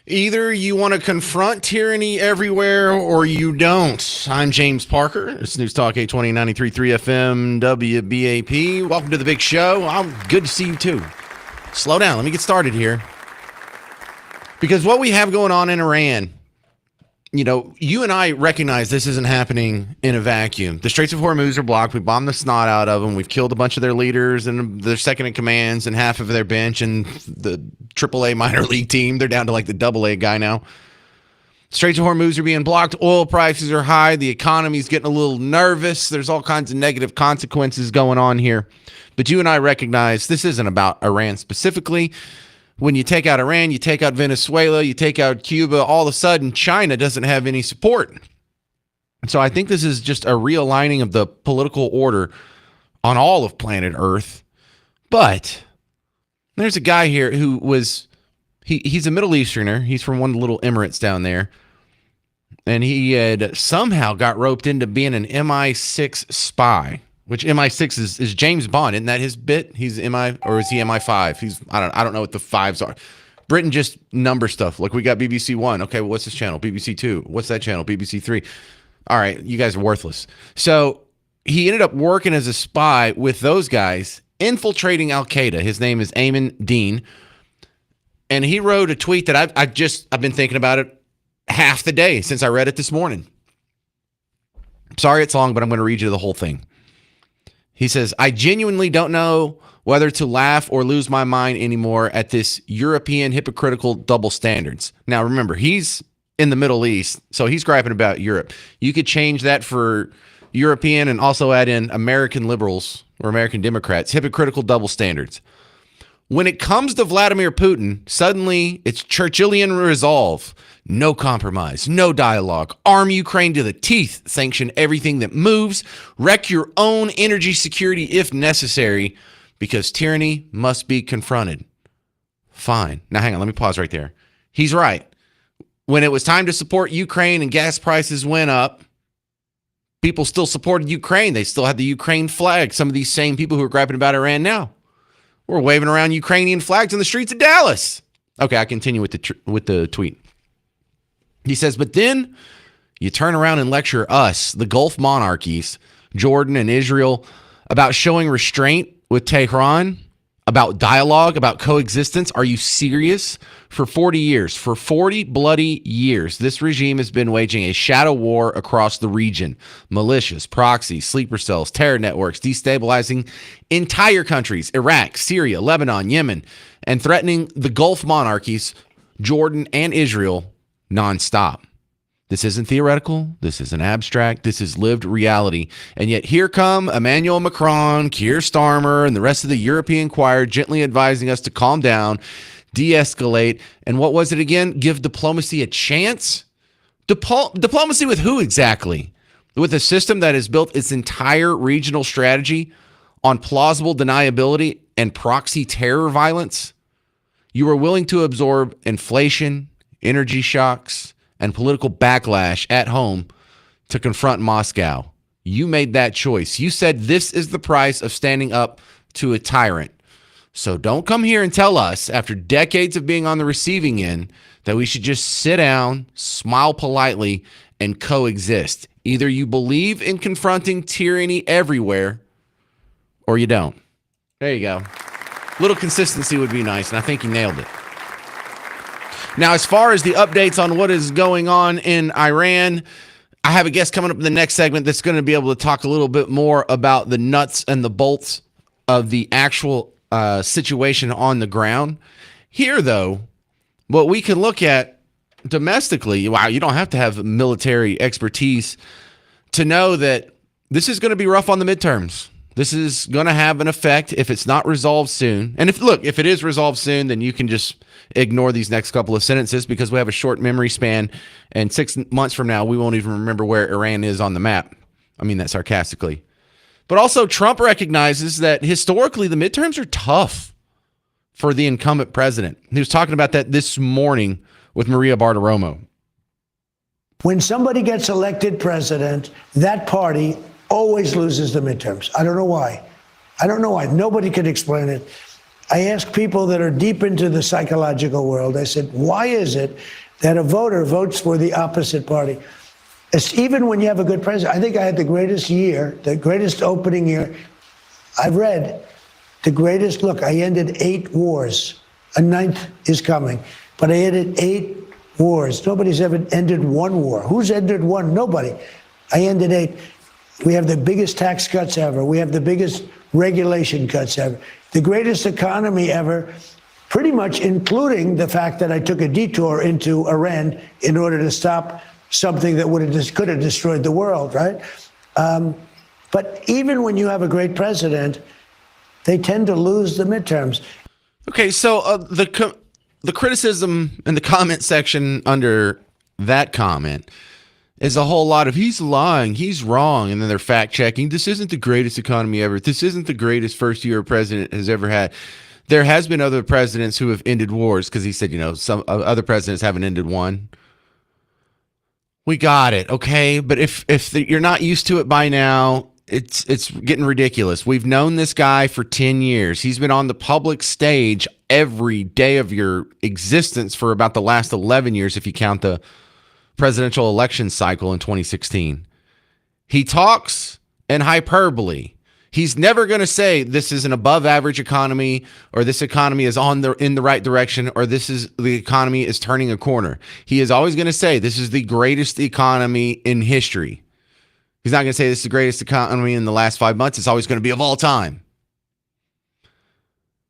Either you want to confront tyranny everywhere or you don't. I'm James Parker. It's News Talk 820 FM WBAP. Welcome to the big show. Good to see you too. Slow down. Let me get started here. Because what we have going on in Iran, you and I recognize this isn't happening in a vacuum. The Straits of Hormuz are blocked. We bombed the snot out of them. We've killed a bunch of their leaders and their second in commands and half of their bench and the AAA minor league team. They're down to like the AA guy now. Straits of Hormuz are being blocked. Oil prices are high. The economy's getting a little nervous. There's all kinds of negative consequences going on here. But you and I recognize this isn't about Iran specifically. When you take out Iran, you take out Venezuela, you take out Cuba, all of a sudden China doesn't have any support. So I think this is just a realigning of the political order on all of planet Earth. But there's a guy here who he's a Middle Easterner. He's from one of the little emirates down there. And he had somehow got roped into being an MI6 spy. Which MI6 is James Bond, isn't that his bit? He's MI, or is he MI5? I don't know what the fives are. Britain just number stuff. Like we got BBC One. Okay, well, what's this channel? BBC Two. What's that channel? BBC Three. All right, you guys are worthless. So he ended up working as a spy with those guys, infiltrating Al Qaeda. His name is Ayman Dean, and he wrote a tweet that I've been thinking about it half the day since I read it this morning. Sorry, it's long, but I'm going to read you the whole thing. He says, I genuinely don't know whether to laugh or lose my mind anymore at this European hypocritical double standards. Now, remember, he's in the Middle East, so he's griping about Europe. You could change that for European and also add in American liberals or American Democrats, hypocritical double standards. When it comes to Vladimir Putin, suddenly it's Churchillian resolve. No compromise, no dialogue. Arm Ukraine to the teeth. Sanction everything that moves. Wreck your own energy security if necessary, because tyranny must be confronted. Fine. Now, hang on. Let me pause right there. He's right. When it was time to support Ukraine and gas prices went up, people still supported Ukraine. They still had the Ukraine flag. Some of these same people who are griping about Iran now were waving around Ukrainian flags in the streets of Dallas. Okay, I continue with the tweet. He says, but then you turn around and lecture us, the Gulf monarchies, Jordan and Israel, about showing restraint with Tehran, about dialogue, about coexistence. Are you serious? For 40 years, for 40 bloody years, this regime has been waging a shadow war across the region. Militias, proxies, sleeper cells, terror networks, destabilizing entire countries, Iraq, Syria, Lebanon, Yemen, and threatening the Gulf monarchies, Jordan and Israel, nonstop. This isn't theoretical. This isn't abstract. This is lived reality. And yet here come Emmanuel Macron, Keir Starmer, and the rest of the European choir gently advising us to calm down, de-escalate. And what was it again? Give diplomacy a chance? Diplomacy with who exactly? With a system that has built its entire regional strategy on plausible deniability and proxy terror violence? You are willing to absorb inflation, energy shocks, and political backlash at home to confront Moscow. You made that choice. You said this is the price of standing up to a tyrant. So don't come here and tell us, after decades of being on the receiving end, that we should just sit down, smile politely, and coexist. Either you believe in confronting tyranny everywhere, or you don't. There you go. Little consistency would be nice, and I think you nailed it. Now, as far as the updates on what is going on in Iran, I have a guest coming up in the next segment that's going to be able to talk a little bit more about the nuts and the bolts of the actual situation on the ground. Here, though, what we can look at domestically, wow, you don't have to have military expertise to know that this is going to be rough on the midterms. This is going to have an effect if it's not resolved soon. And if it is resolved soon, then you can just ignore these next couple of sentences because we have a short memory span. And 6 months from now, we won't even remember where Iran is on the map. I mean that sarcastically. But also, Trump recognizes that historically the midterms are tough for the incumbent president. He was talking about that this morning with Maria Bartiromo. When somebody gets elected president, that party always loses the midterms. I don't know why. Nobody could explain it. I ask people that are deep into the psychological world, I said, why is it that a voter votes for the opposite party? It's even when you have a good president. I think I had the greatest year, the greatest opening year I've read, the greatest. Look, I ended 8 wars. A ninth is coming. But I ended 8 wars. Nobody's ever ended 1 war. Who's ended one? Nobody. I ended 8. We have the biggest tax cuts ever. We have the biggest regulation cuts ever. The greatest economy ever, pretty much including the fact that I took a detour into Iran in order to stop something that could have destroyed the world, right? But even when you have a great president, they tend to lose the midterms. Okay, so the criticism in the comment section under that comment is a whole lot of he's lying, he's wrong, and then they're fact checking. This isn't the greatest economy ever. This isn't the greatest first year a president has ever had. There has been other presidents who have ended wars because he said, some other presidents haven't ended one. We got it, okay? But if you're not used to it by now, it's getting ridiculous. We've known this guy for 10 years. He's been on the public stage every day of your existence for about the last 11 years if you count the presidential election cycle in 2016. He talks in hyperbole. He's never going to say this is an above average economy or this economy is in the right direction or the economy is turning a corner. He is always going to say this is the greatest economy in history. He's not going to say this is the greatest economy in the last 5 months. It's always going to be of all time.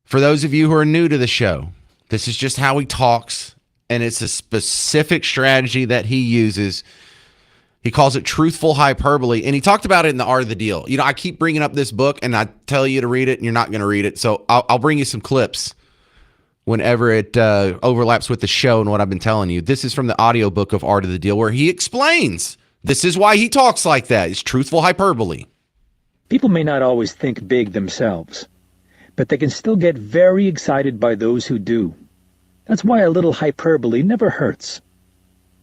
For those of you who are new to the show, this is just how he talks, and it's a specific strategy that he uses. He calls it truthful hyperbole, and he talked about it in The Art of the Deal. I keep bringing up this book, and I tell you to read it, and you're not going to read it. So I'll bring you some clips whenever it overlaps with the show and what I've been telling you. This is from the audiobook of Art of the Deal, where he explains this is why he talks like that. It's truthful hyperbole. People may not always think big themselves, but they can still get very excited by those who do. That's why a little hyperbole never hurts.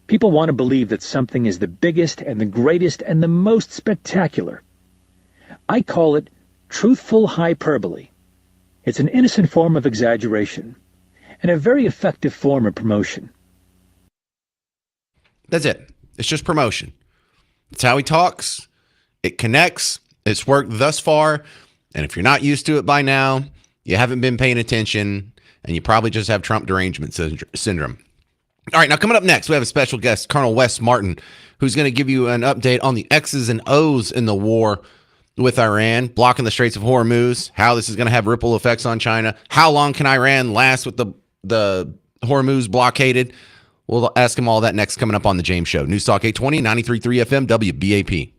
People want to believe that something is the biggest and the greatest and the most spectacular. I call it truthful hyperbole. It's an innocent form of exaggeration and a very effective form of promotion. That's it. It's just promotion. It's how he talks. It connects. It's worked thus far. And if you're not used to it by now, you haven't been paying attention, and you probably just have Trump derangement syndrome. All right, now coming up next, we have a special guest, Colonel Wes Martin, who's going to give you an update on the X's and O's in the war with Iran, blocking the Straits of Hormuz, how this is going to have ripple effects on China. How long can Iran last with the Hormuz blockaded? We'll ask him all that next, coming up on The James Show. News Talk 820, 93.3 FM, WBAP.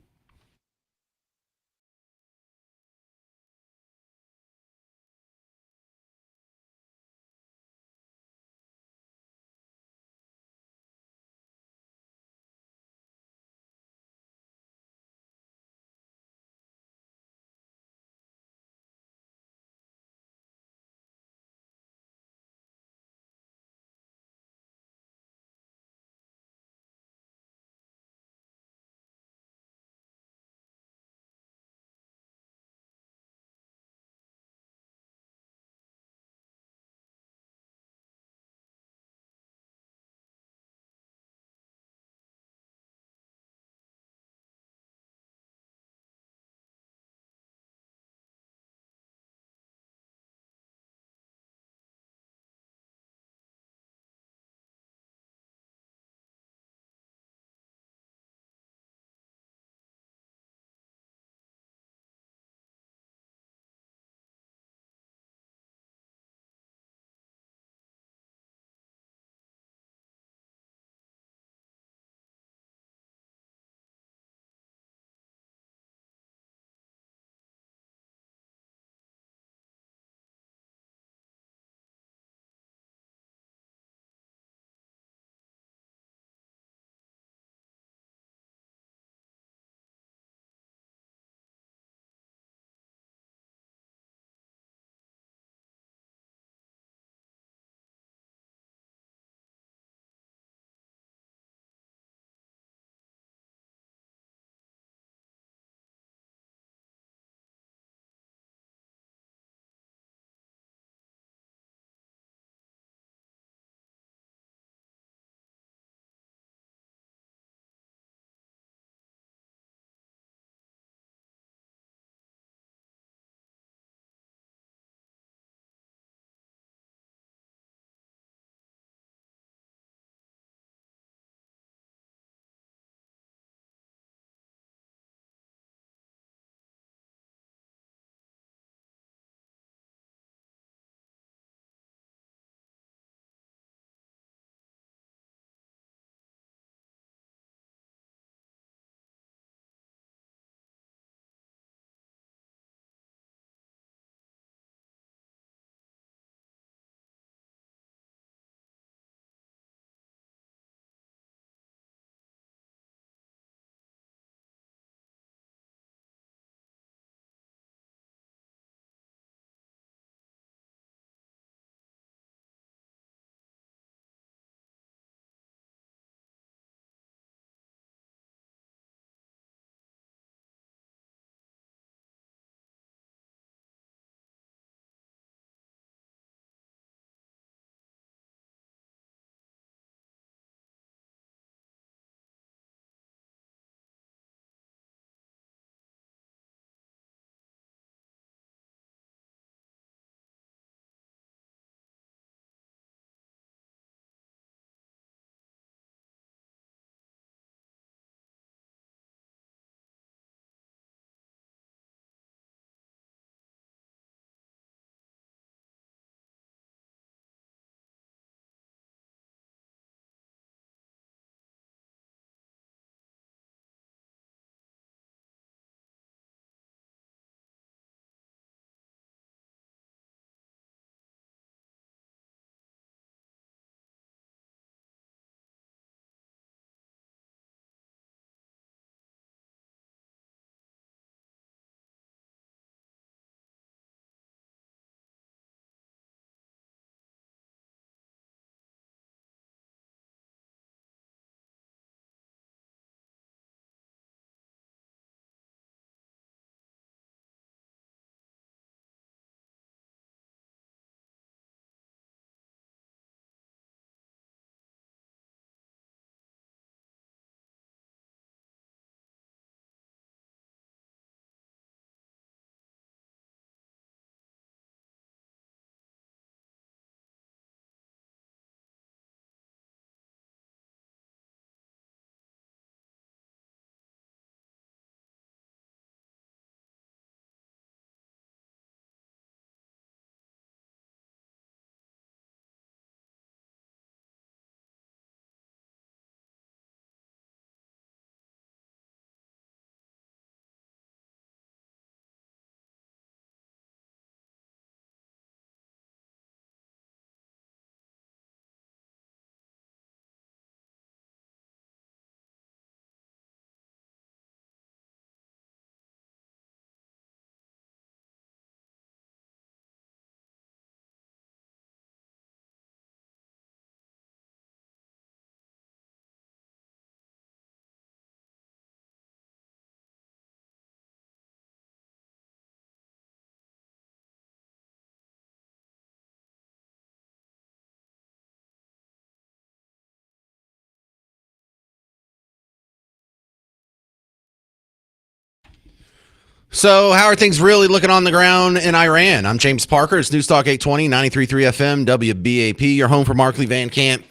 So, how are things really looking on the ground in Iran? I'm James Parker. It's News Talk 820, 93.3 FM, WBAP. Your home for Markley Van Camp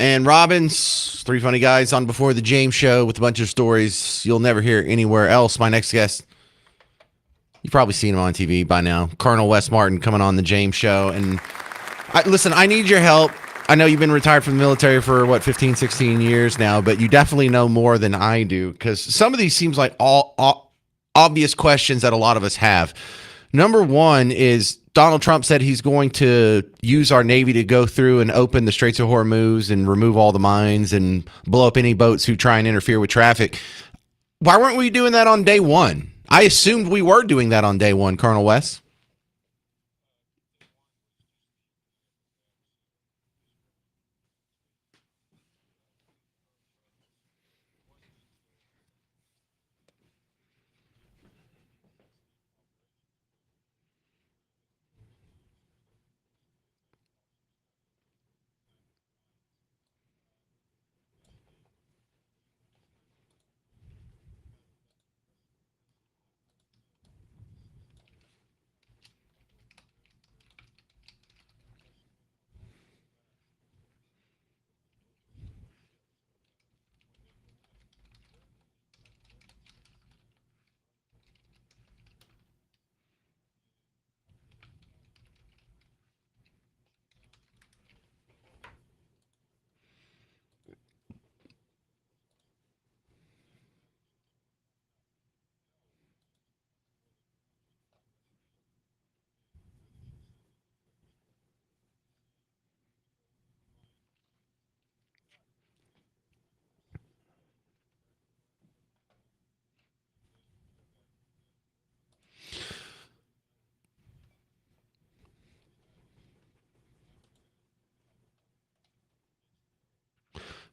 and Robbins. Three funny guys on Before the James Show with a bunch of stories you'll never hear anywhere else. My next guest, you've probably seen him on TV by now. Colonel Wes Martin coming on the James Show. And listen, I need your help. I know you've been retired from the military for, 15, 16 years now, but you definitely know more than I do because some of these seems like all obvious questions that a lot of us have. Number one is Donald Trump said he's going to use our Navy to go through and open the Straits of Hormuz and remove all the mines and blow up any boats who try and interfere with traffic. Why weren't we doing that on day one? I assumed we were doing that on day one, Colonel West.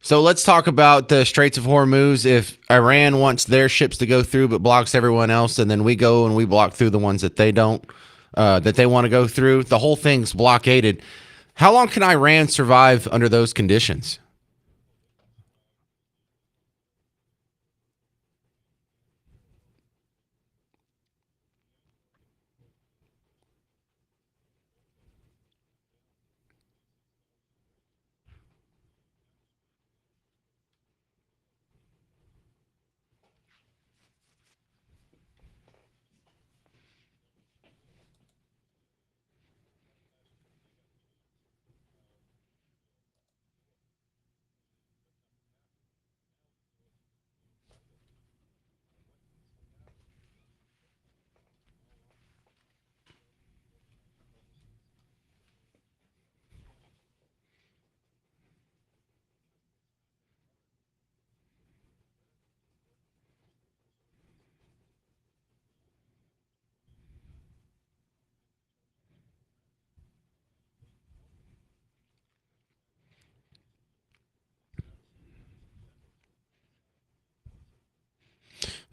So let's talk about the Straits of Hormuz. If Iran wants their ships to go through but blocks everyone else, and then we go and we block through the ones that they don't, that they want to go through, the whole thing's blockaded. How long can Iran survive under those conditions?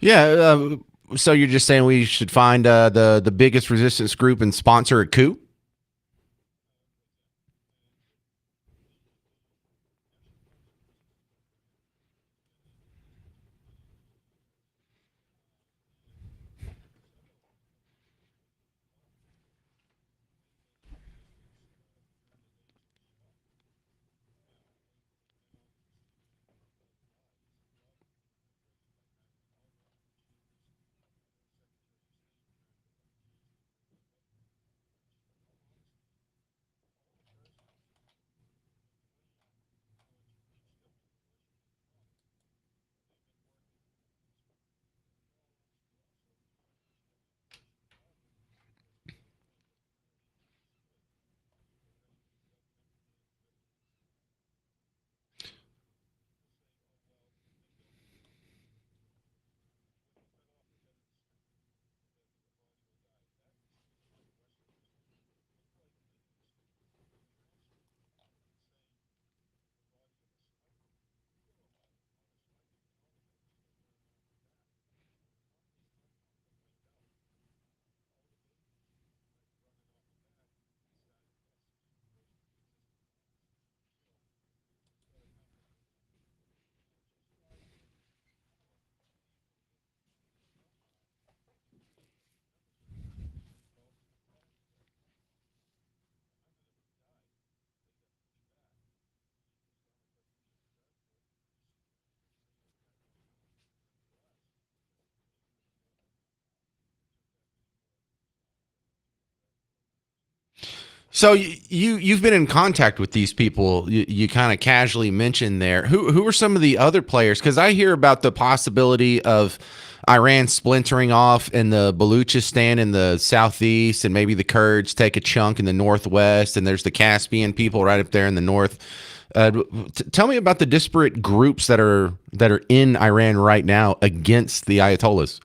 Yeah. So you're just saying we should find the biggest resistance group and sponsor a coup? So you've been in contact with these people. You kind of casually mentioned there. Who are some of the other players? Because I hear about the possibility of Iran splintering off and the Baluchistan in the southeast, and maybe the Kurds take a chunk in the northwest, and there's the Caspian people right up there in the north. Tell me about the disparate groups that are in Iran right now against the Ayatollahs.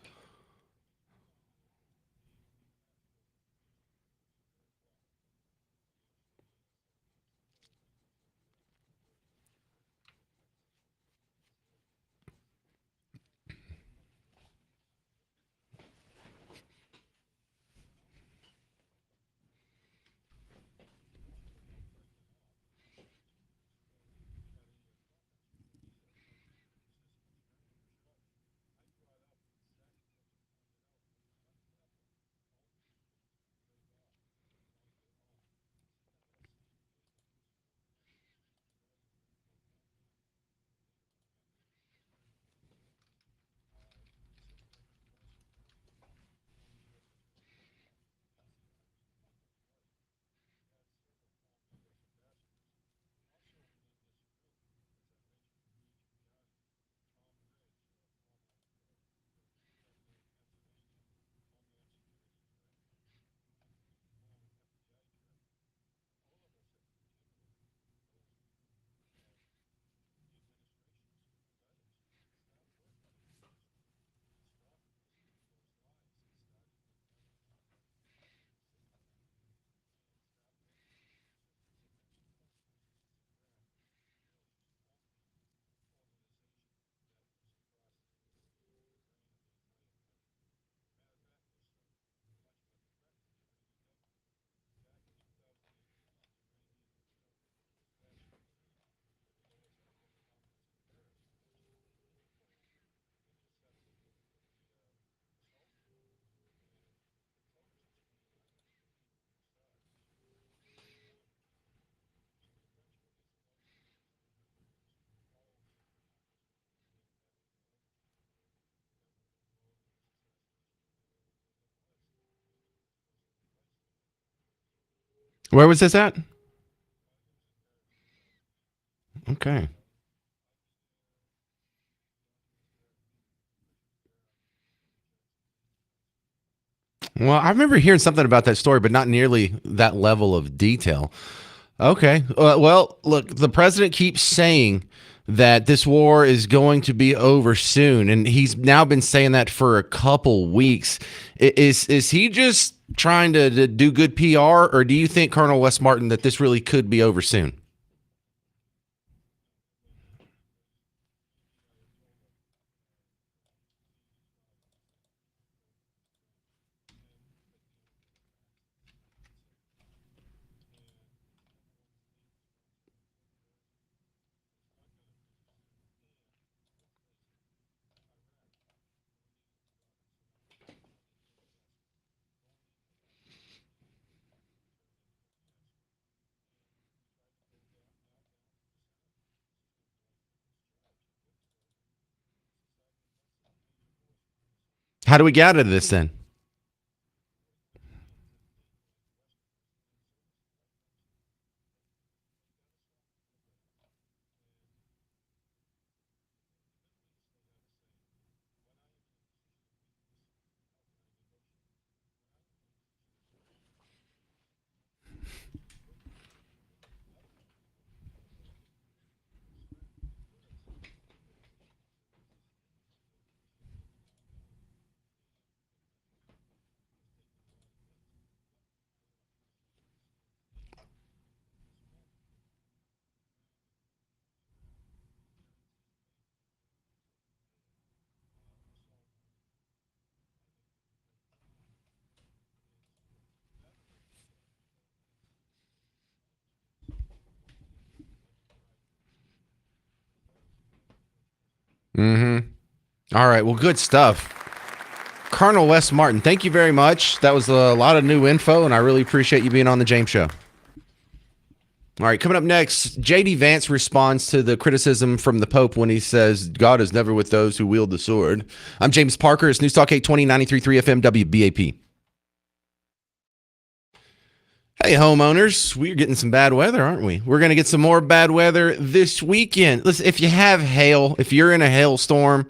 Where was this at? Okay. Well, I remember hearing something about that story, but not nearly that level of detail. Okay. Well, look, the president keeps saying that this war is going to be over soon, and he's now been saying that for a couple weeks. Is he just trying to do good PR, or do you think, Colonel Wes Martin, that this really could be over soon? How do we get out of this then? Mm-hmm. All right. Well, good stuff. Colonel Wes Martin, thank you very much. That was a lot of new info, and I really appreciate you being on the James Show. All right, coming up next, J.D. Vance responds to the criticism from the Pope when he says, God is never with those who wield the sword. I'm James Parker. It's News Talk 820, 93.3 FM, WBAP. Hey, homeowners, we're getting some bad weather, aren't we? We're going to get some more bad weather this weekend. Listen, if you have hail, if you're in a hailstorm,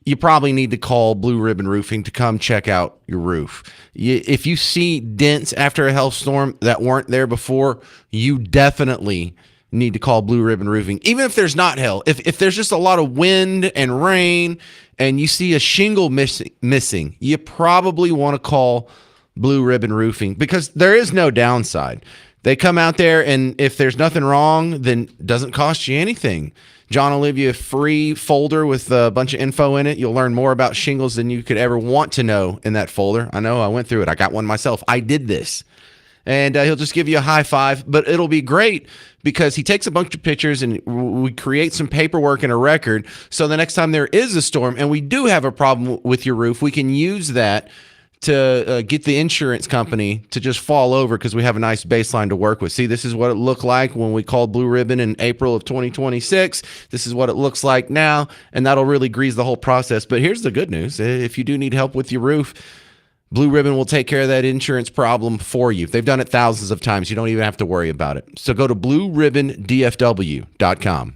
you probably need to call Blue Ribbon Roofing to come check out your roof. If you see dents after a hailstorm that weren't there before, you definitely need to call Blue Ribbon Roofing. Even if there's not hail, if there's just a lot of wind and rain and you see a shingle missing, you probably want to call Blue Ribbon Roofing because there is no downside. They come out there, and if there's nothing wrong, then it doesn't cost you anything. John will leave you a free folder with a bunch of info in it. You'll learn more about shingles than you could ever want to know in that folder. I know, I went through it. I got one myself. I did this. And he'll just give you a high five, but it'll be great because he takes a bunch of pictures and we create some paperwork and a record. So the next time there is a storm and we do have a problem with your roof, we can use that to get the insurance company to just fall over because we have a nice baseline to work with. See, this is what it looked like when we called Blue Ribbon in April of 2026. This is what it looks like now, and that'll really grease the whole process. But here's the good news. If you do need help with your roof, Blue Ribbon will take care of that insurance problem for you. They've done it thousands of times. You don't even have to worry about it. So go to blueribbondfw.com.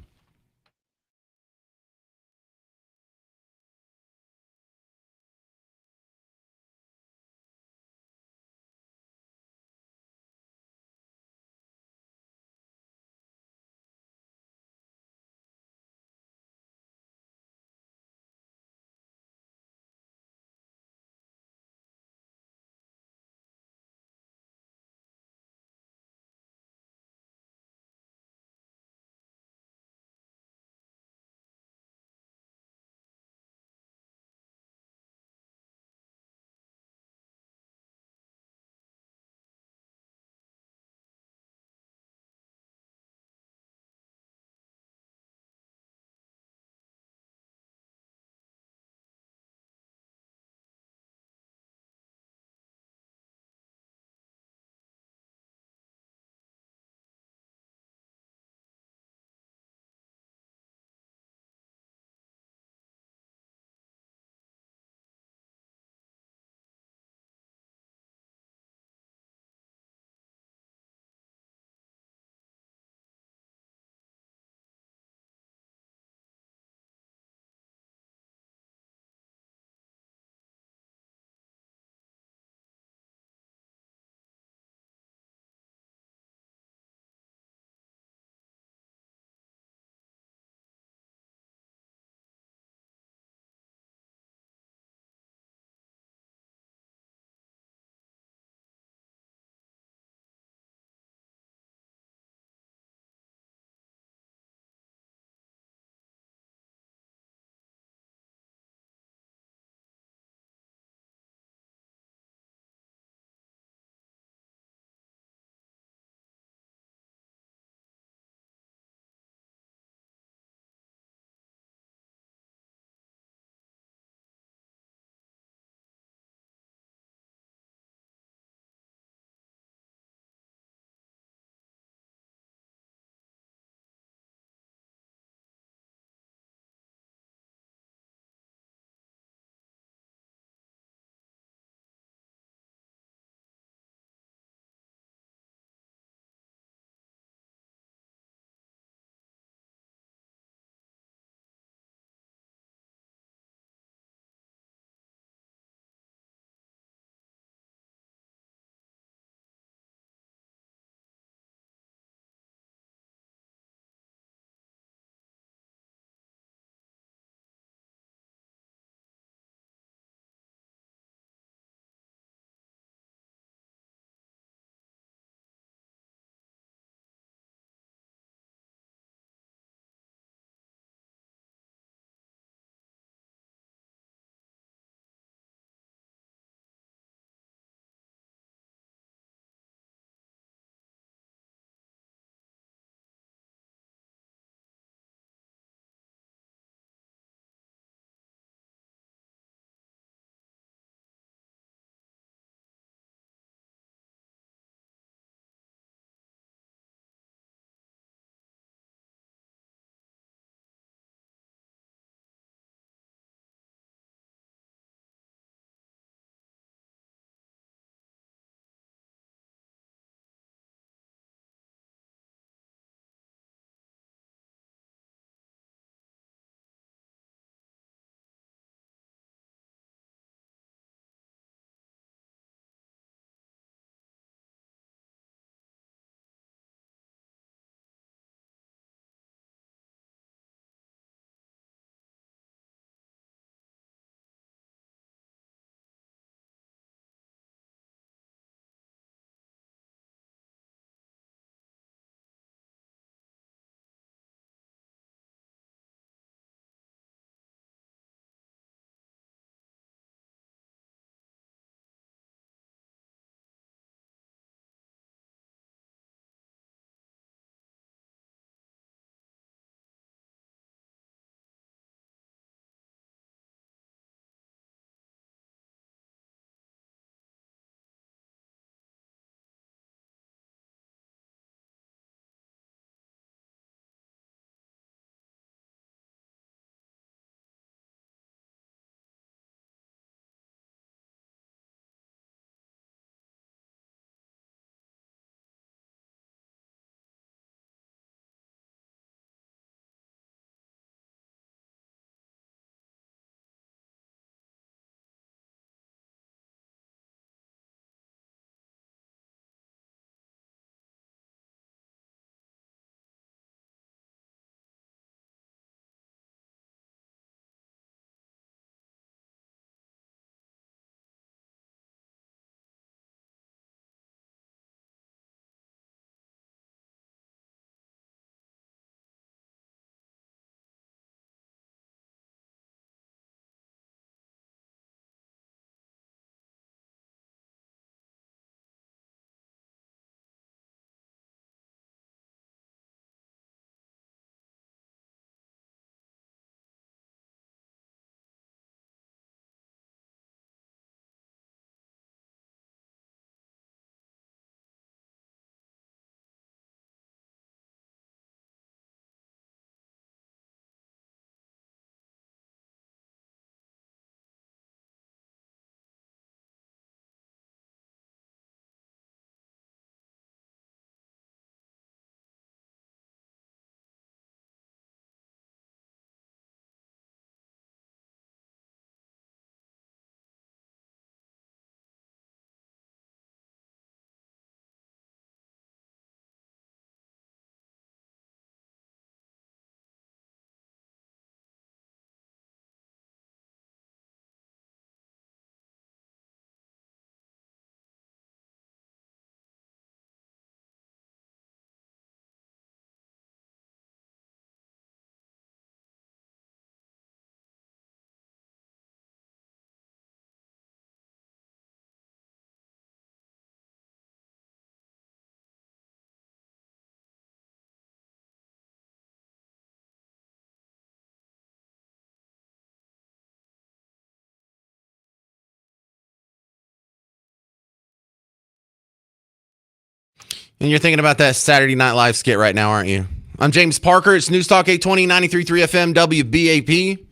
And you're thinking about that Saturday Night Live skit right now, aren't you? I'm James Parker. It's News Talk 820, 93.3 FM, WBAP.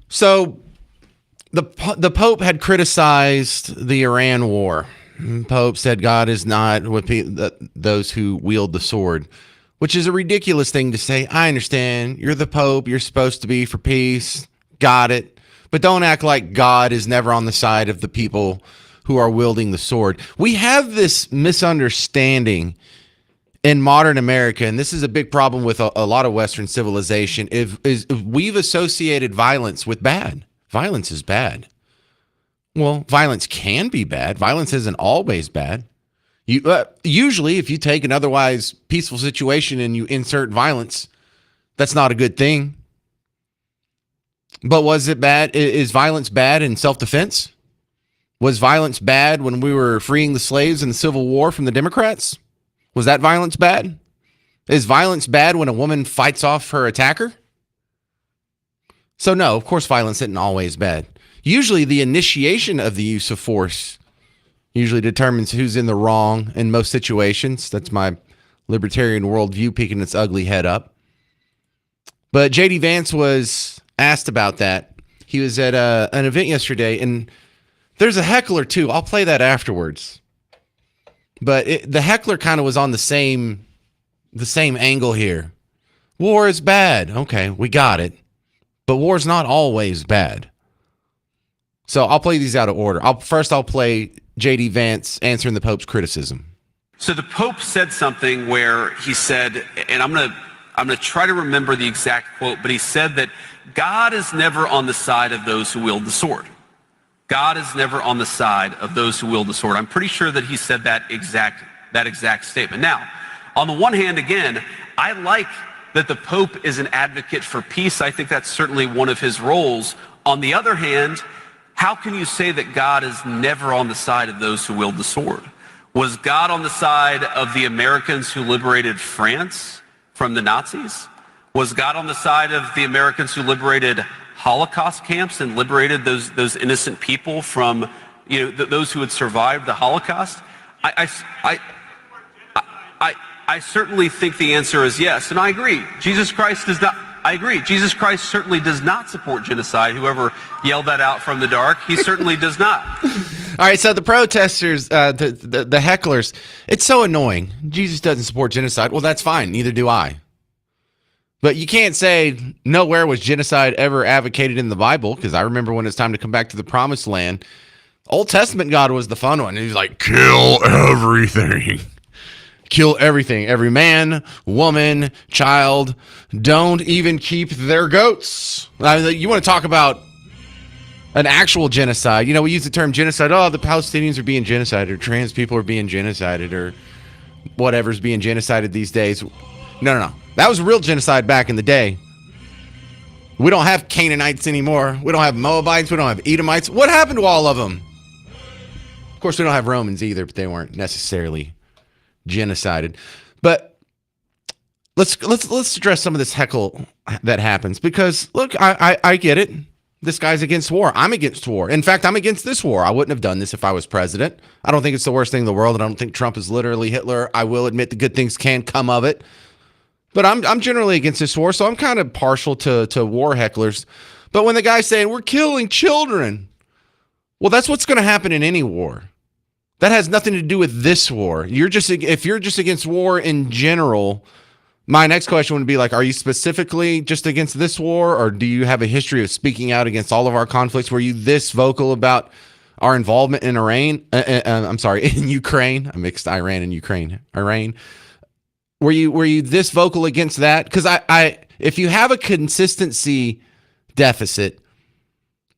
So the Pope had criticized the Iran war. The Pope said God is not with those who wield the sword, which is a ridiculous thing to say. I understand. You're the Pope. You're supposed to be for peace. Got it. But don't act like God is never on the side of the people who are wielding the sword. We have this misunderstanding in modern America, and this is a big problem with a lot of Western civilization, if we've associated violence with bad. Violence is bad. Well, violence can be bad. Violence isn't always bad. Usually, if you take an otherwise peaceful situation and you insert violence, that's not a good thing. But was it bad? Is violence bad in self-defense? Was violence bad when we were freeing the slaves in the Civil War from the Democrats? Was that violence bad? Is violence bad when a woman fights off her attacker? So no, of course violence isn't always bad. Usually the initiation of the use of force usually determines who's in the wrong in most situations. That's my libertarian worldview peeking its ugly head up. But J.D. Vance was asked about that. He was at an event yesterday, and there's a heckler too. I'll play that afterwards. But the heckler kind of was on the same angle here. War is bad. Okay, we got it. But war's not always bad. So I'll play these out of order. I'll play J.D. Vance answering the Pope's criticism. So the Pope said something where he said, and I'm gonna try to remember the exact quote, but he said that God is never on the side of those who wield the sword. God is never on the side of those who wield the sword. I'm pretty sure that he said that exact statement. Now, on the one hand, again, I like that the Pope is an advocate for peace. I think that's certainly one of his roles. On the other hand, how can you say that God is never on the side of those who wield the sword? Was God on the side of the Americans who liberated France from the Nazis? Was God on the side of the Americans who liberated Holocaust camps and liberated those innocent people from, those who had survived the Holocaust? I certainly think the answer is yes, and I agree. Jesus Christ does not. I agree. Jesus Christ certainly does not support genocide. Whoever yelled that out from the dark, he certainly does not. All right, so the protesters, the hecklers, it's so annoying. Jesus doesn't support genocide. Well, that's fine. Neither do I. But you can't say nowhere was genocide ever advocated in the Bible, because I remember when it's time to come back to the Promised Land, Old Testament God was the fun one. He's like, kill everything. Kill everything. Every man, woman, child. Don't even keep their goats. You want to talk about an actual genocide. We use the term genocide. Oh, the Palestinians are being genocided, or trans people are being genocided, or whatever's being genocided these days. No. That was real genocide back in the day. We don't have Canaanites anymore. We don't have Moabites. We don't have Edomites. What happened to all of them? Of course, we don't have Romans either, but they weren't necessarily genocided. But let's address some of this heckle that happens, because look, I get it. This guy's against war. I'm against war. In fact, I'm against this war. I wouldn't have done this if I was president. I don't think it's the worst thing in the world, and I don't think Trump is literally Hitler. I will admit the good things can come of it. But I'm generally against this war, so I'm kind of partial to war hecklers. But when the guy's saying, we're killing children, well, that's what's going to happen in any war. That has nothing to do with this war. If you're just against war in general, my next question would be like, are you specifically just against this war, or do you have a history of speaking out against all of our conflicts? Were you this vocal about our involvement in in Ukraine? I mixed Iran and Ukraine. Iran. Were you this vocal against that? Because if you have a consistency deficit,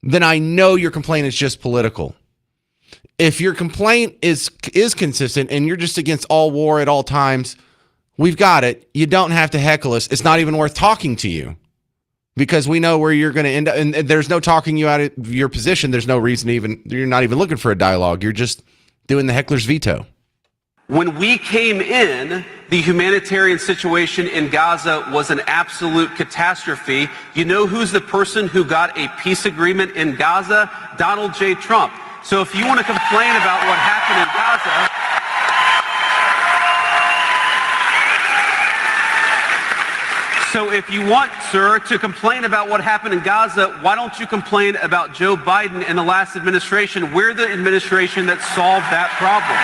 then I know your complaint is just political. If your complaint is consistent and you're just against all war at all times, we've got it. You don't have to heckle us. It's not even worth talking to you, because we know where you're going to end up. And there's no talking you out of your position. There's no reason you're not even looking for a dialogue. You're just doing the heckler's veto. When we came in, the humanitarian situation in Gaza was an absolute catastrophe. You know who's the person who got a peace agreement in Gaza? Donald J. Trump. So if you want to complain about what happened in Gaza, So if you want, sir, to complain about what happened in Gaza, why don't you complain about Joe Biden and the last administration? We're the administration that solved that problem.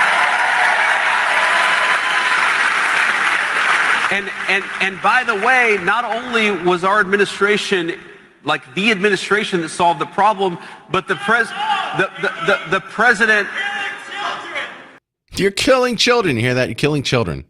And by the way, not only was our administration like the administration that solved the problem, but the president. You're killing children. You hear that? You're killing children.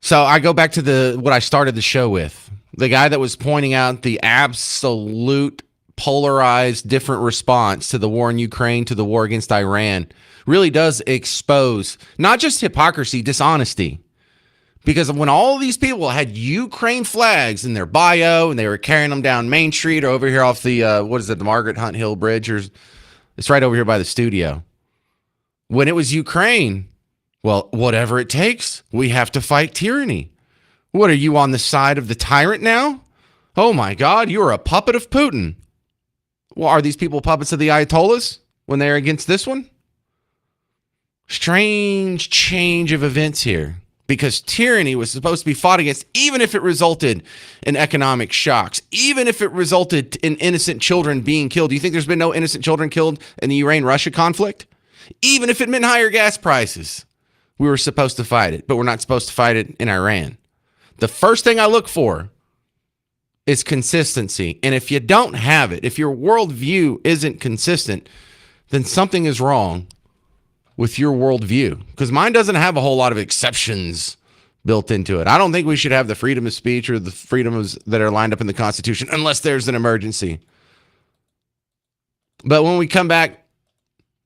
So I go back to what I started the show with. The guy that was pointing out the absolute polarized different response to the war in Ukraine, to the war against Iran, really does expose not just hypocrisy, dishonesty. Because when all these people had Ukraine flags in their bio and they were carrying them down Main Street or over here off the, the Margaret Hunt Hill Bridge, or it's right over here by the studio. When it was Ukraine, well, whatever it takes, we have to fight tyranny. What, are you on the side of the tyrant now? Oh my God, you're a puppet of Putin. Well, are these people puppets of the Ayatollahs when they're against this one? Strange change of events here. Because tyranny was supposed to be fought against, even if it resulted in economic shocks, even if it resulted in innocent children being killed. Do you think there's been no innocent children killed in the Ukraine-Russia conflict? Even if it meant higher gas prices, we were supposed to fight it, but we're not supposed to fight it in Iran. The first thing I look for is consistency. And if you don't have it, if your worldview isn't consistent, then something is wrong with your worldview, because mine doesn't have a whole lot of exceptions built into it. I don't think we should have the freedom of speech or the freedoms that are lined up in the Constitution unless there's an emergency. But when we come back,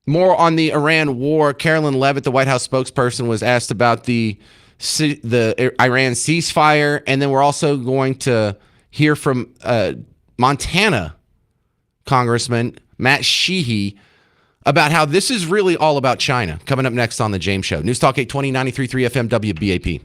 more on the Iran war, Carolyn Levitt, the White House spokesperson, was asked about the Iran ceasefire, and then we're also going to hear from Montana Congressman Matt Sheehy about how this is really all about China. Coming up next on The James Show. News Talk 820, 93.3 FM, WBAP.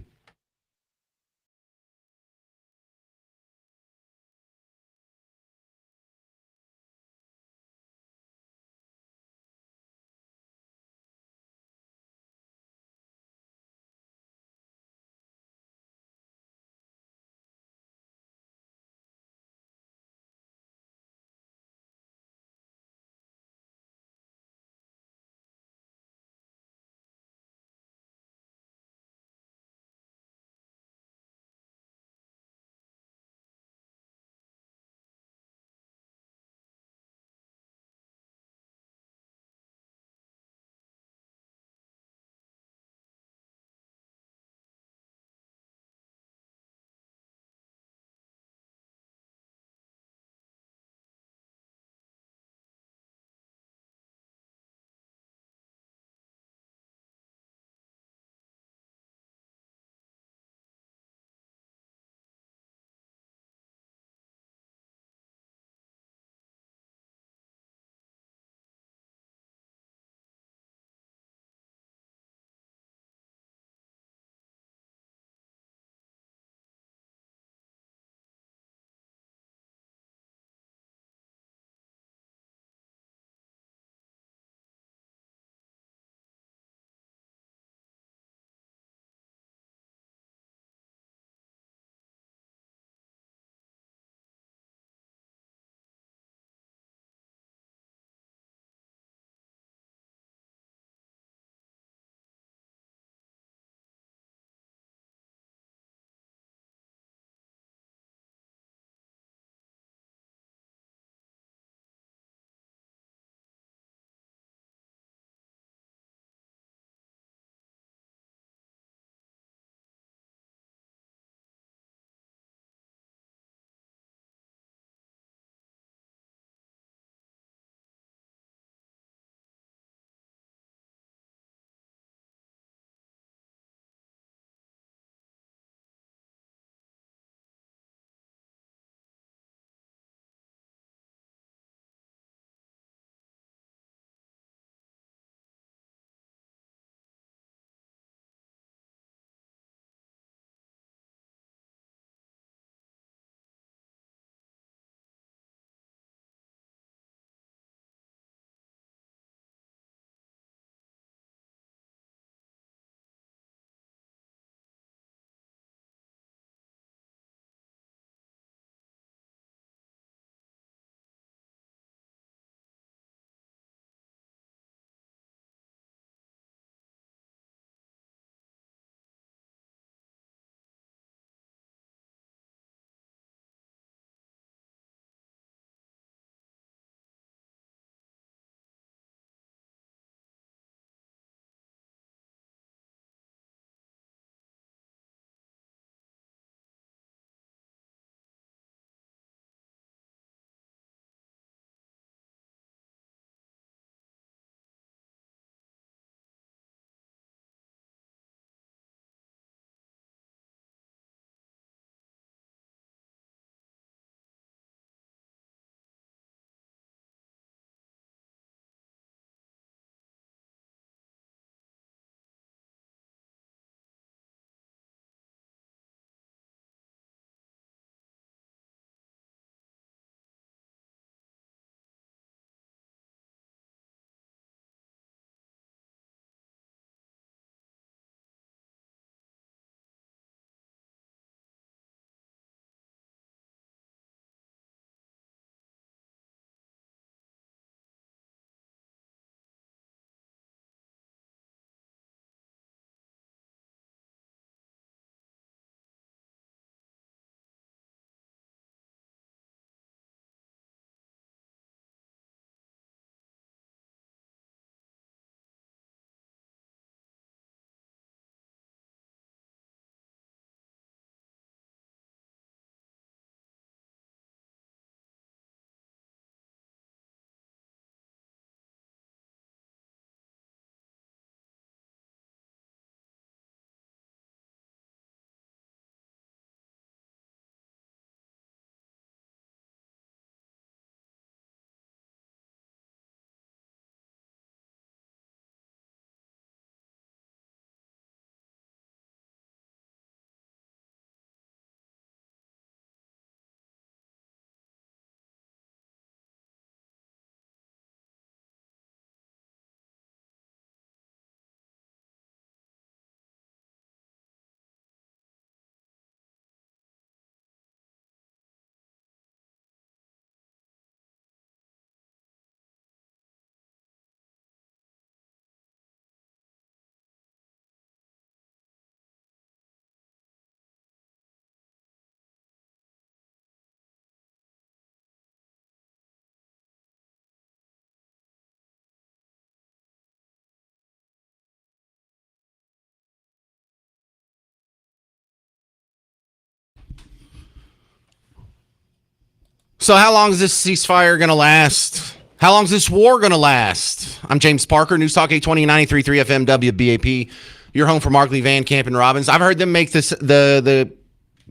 So how long is this ceasefire going to last? How long is this war going to last? I'm James Parker, News Talk 820 93.3 FM WBAP. Your home for Markley, Van Camp, and Robbins. I've heard them make this the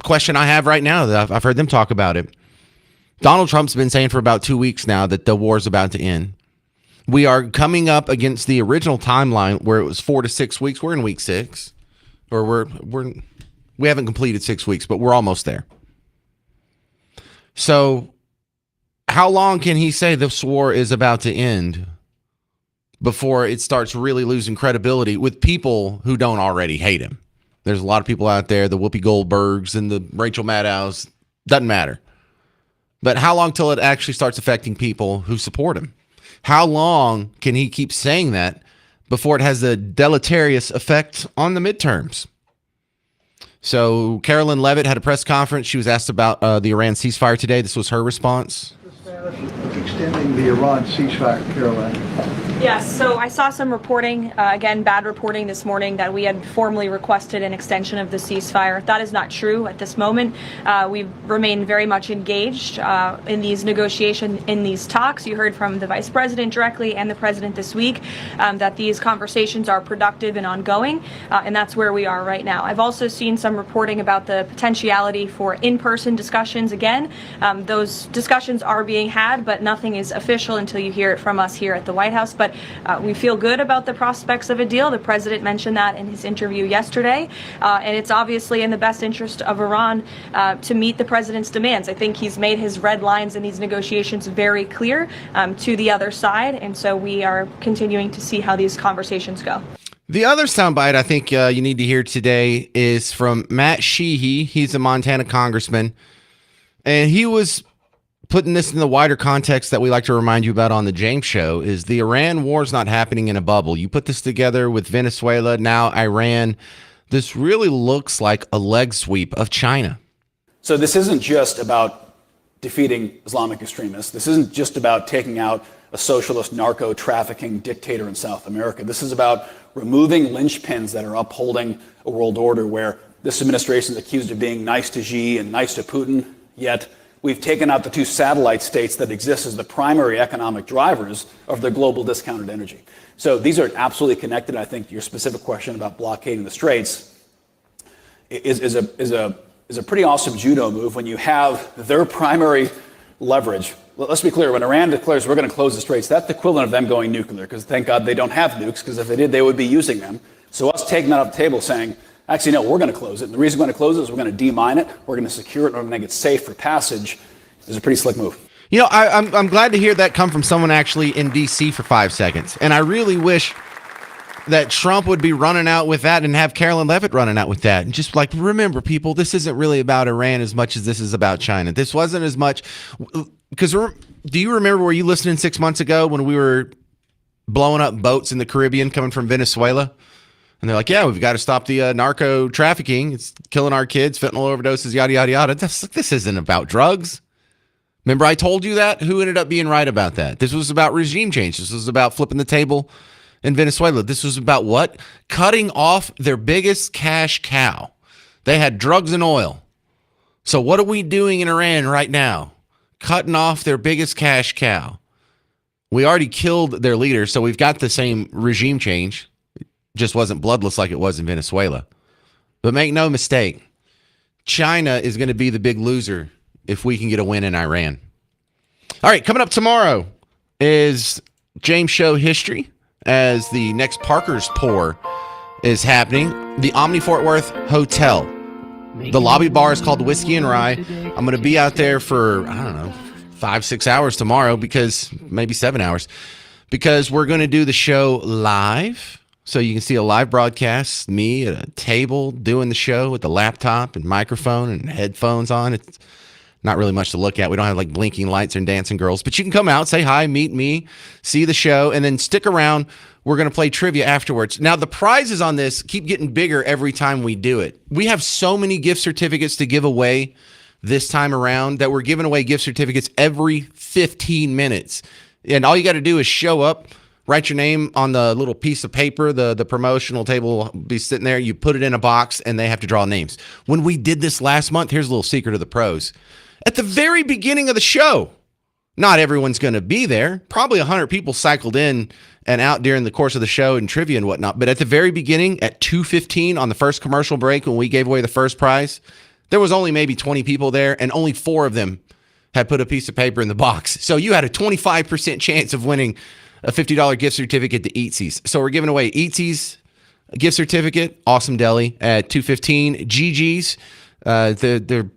question I have right now. I've heard them talk about it. Donald Trump's been saying for about 2 weeks now that the war's about to end. We are coming up against the original timeline where it was 4 to 6 weeks. We're in week 6, or we haven't completed 6 weeks, but we're almost there. So how long can he say this war is about to end before it starts really losing credibility with people who don't already hate him? There's a lot of people out there, the Whoopi Goldbergs and the Rachel Maddows, doesn't matter. But how long till it actually starts affecting people who support him? How long can he keep saying that before it has a deleterious effect on the midterms? So Carolyn Levitt had a press conference. She was asked about the Iran ceasefire today. This was her response. Extending the Iran ceasefire, Caroline. Yes, so I saw some reporting, again, bad reporting this morning, that we had formally requested an extension of the ceasefire. That is not true at this moment. We remain very much engaged in these negotiations, in these talks. You heard from the vice president directly and the president this week that these conversations are productive and ongoing, and that's where we are right now. I've also seen some reporting about the potentiality for in-person discussions again. Those discussions are being had, but nothing is official until you hear it from us here at the White House. But we feel good about the prospects of a deal. The president mentioned that in his interview yesterday. And it's obviously in the best interest of Iran to meet the president's demands. I think he's made his red lines in these negotiations very clear to the other side. And so we are continuing to see how these conversations go. The other soundbite I think you need to hear today is from Matt Sheehy. He's a Montana congressman. And he was putting this in the wider context that we like to remind you about on the James Show, is the Iran war is not happening in a bubble. You put this together with Venezuela, now Iran. This really looks like a leg sweep of China. So this isn't just about defeating Islamic extremists. This isn't just about taking out a socialist narco-trafficking dictator in South America. This is about removing linchpins that are upholding a world order where this administration is accused of being nice to Xi and nice to Putin, yet we've taken out the two satellite states that exist as the primary economic drivers of the global discounted energy. So these are absolutely connected. I think your specific question about blockading the straits is a pretty awesome judo move when you have their primary leverage. Let's be clear, when Iran declares we're going to close the straits, that's the equivalent of them going nuclear, because thank God they don't have nukes, because if they did, they would be using them. So us taking that off the table saying, actually, no, we're going to close it. And the reason we're going to close it is we're going to demine it, we're going to secure it, and we're going to make it safe for passage. Is a pretty slick move. You know, I'm glad to hear that come from someone actually in D.C. for 5 seconds. And I really wish that Trump would be running out with that and have Carolyn Levitt running out with that. And just like, remember, people, this isn't really about Iran as much as this is about China. This wasn't as much. Because do you remember, were you listening 6 months ago when we were blowing up boats in the Caribbean coming from Venezuela? And they're like, yeah, we've got to stop the narco trafficking. It's killing our kids, fentanyl overdoses, yada, yada, yada. This isn't about drugs. Remember I told you that? Who ended up being right about that? This was about regime change. This was about flipping the table in Venezuela. This was about what? Cutting off their biggest cash cow. They had drugs and oil. So what are we doing in Iran right now? Cutting off their biggest cash cow. We already killed their leader, so we've got the same regime change. It just wasn't bloodless like it was in Venezuela. But make no mistake, China is going to be the big loser if we can get a win in Iran. All right, coming up tomorrow is James Show history as the next Parker's Pour is happening. The Omni Fort Worth Hotel. The lobby bar is called Whiskey and Rye. I'm going to be out there for, 5-6 hours tomorrow, because maybe 7 hours, because we're going to do the show live. So you can see a live broadcast, me at a table doing the show with the laptop and microphone and headphones on. It's not really much to look at. We don't have like blinking lights and dancing girls, but you can come out, say hi, meet me, see the show, and then stick around. We're going to play trivia afterwards. Now, the prizes on this keep getting bigger every time we do it. We have so many gift certificates to give away this time around that we're giving away gift certificates every 15 minutes. And all you got to do is show up, write your name on the little piece of paper. The promotional table will be sitting there. You put it in a box, and they have to draw names. When we did this last month, here's a little secret of the pros. at the very beginning of the show. Not everyone's going to be there. Probably 100 people cycled in and out during the course of the show and trivia and whatnot. But at the very beginning, at 2:15 on the first commercial break, when we gave away the first prize, there was only maybe 20 people there, and only 4 of them had put a piece of paper in the box. So you had a 25% chance of winning a $50 gift certificate to Eatsy's. So we're giving away Eatsy's gift certificate, Awesome Deli, at 2:15. Gigi's, their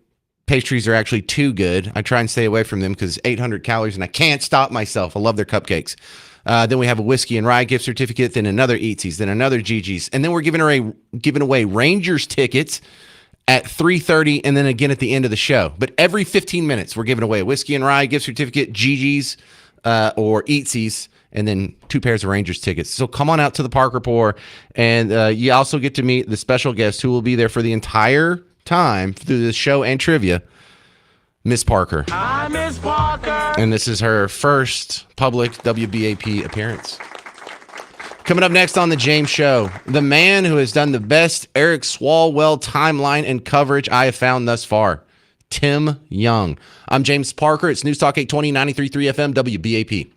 pastries are actually too good. I try and stay away from them because 800 calories, and I can't stop myself. I love their cupcakes. Then we have a whiskey and rye gift certificate, then another Eatsy's, then another Gigi's, and then we're giving away Rangers tickets at 3:30, and then again at the end of the show. But every 15 minutes, we're giving away a whiskey and rye gift certificate, Gigi's, or Eatsy's, and then 2 pairs of Rangers tickets. So come on out to the Parker Pour, and you also get to meet the special guest who will be there for the entire time through the show and trivia, Miss Parker. Hi, Miss Parker. And this is her first public WBAP appearance. Coming up next on The James Show, the man who has done the best Eric Swalwell timeline and coverage I have found thus far, Tim Young. I'm James Parker. It's News Talk 820, 93.3 FM, WBAP.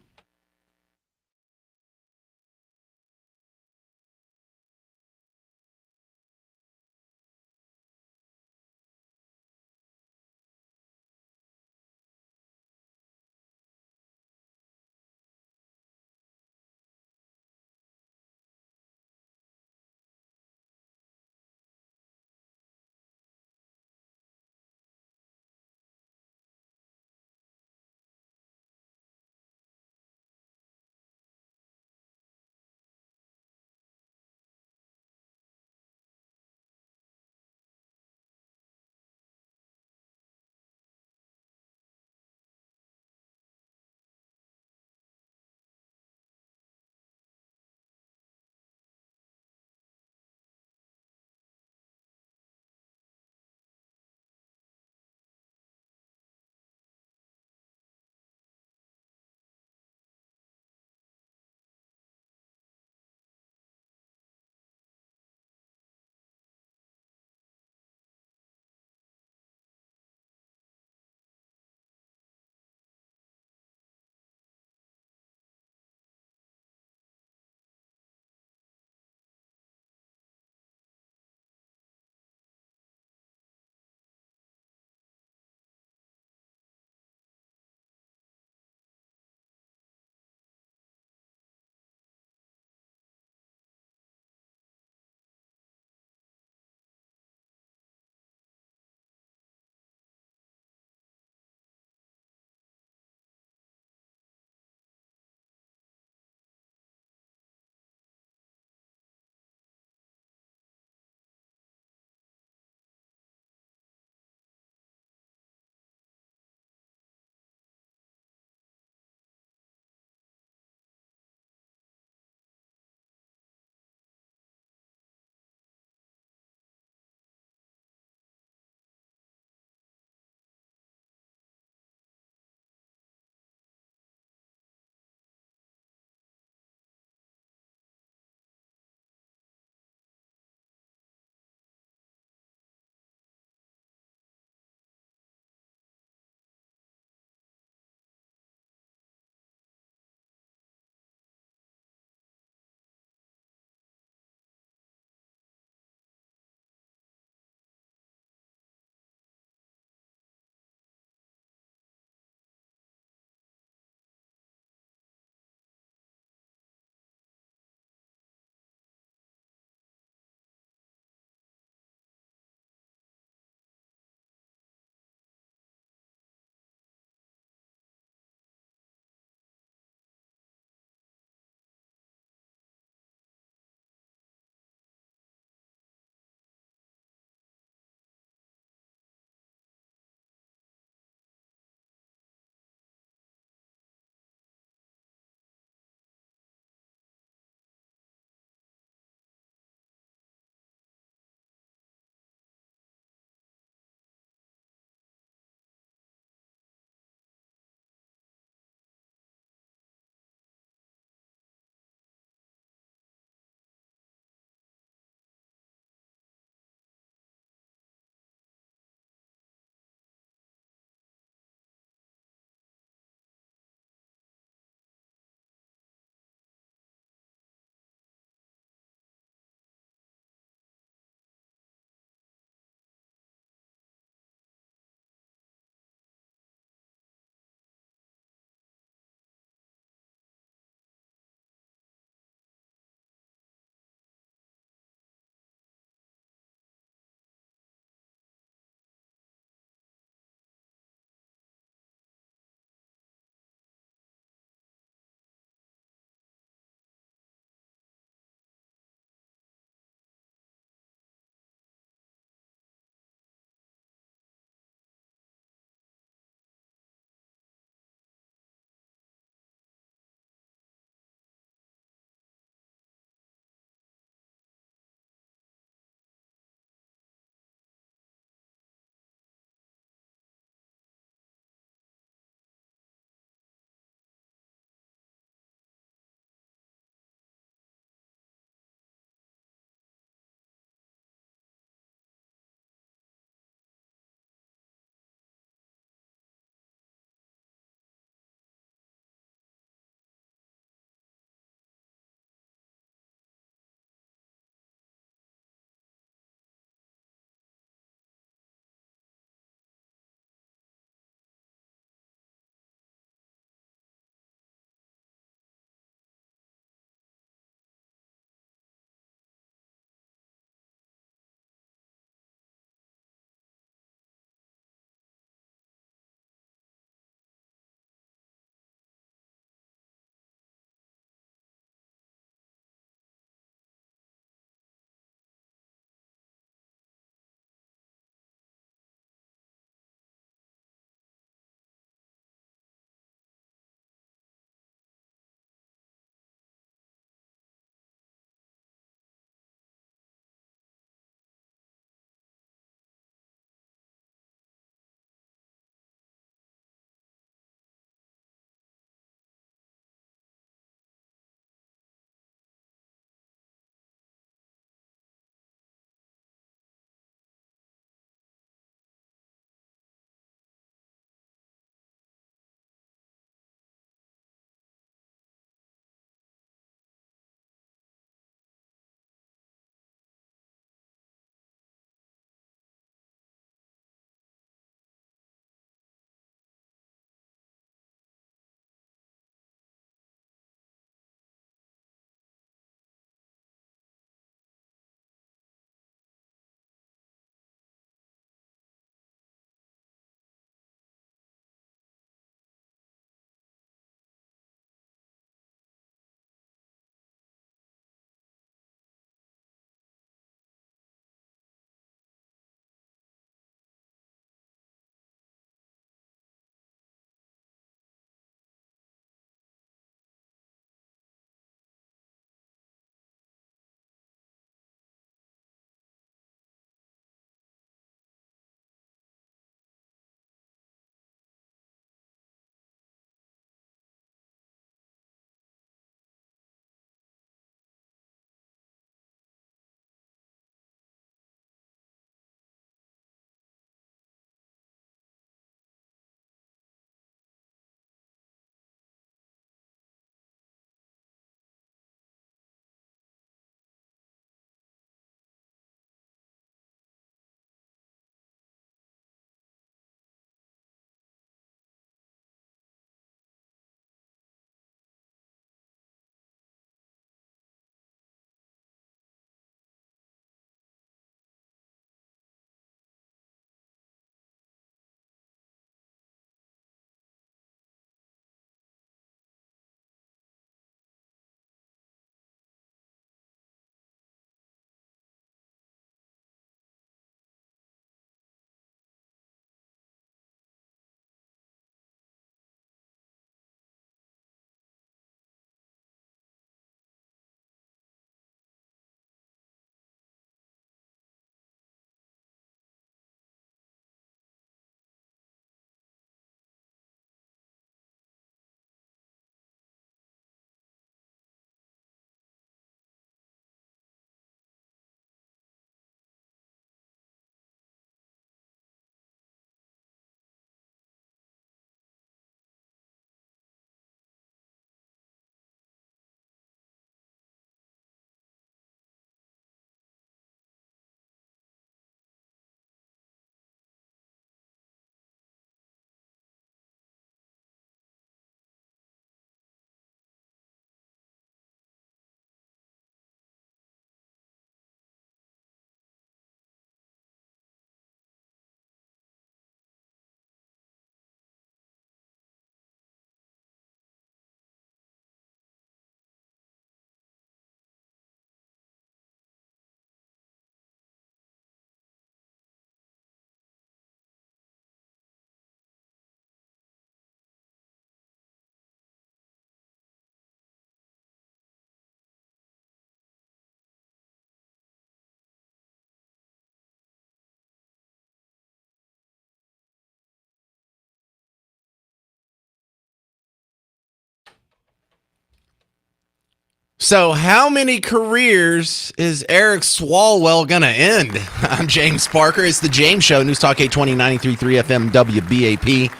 So, how many careers is Eric Swalwell going to end? I'm James Parker. It's the James Show, News Talk 820 93.3 FM WBAP.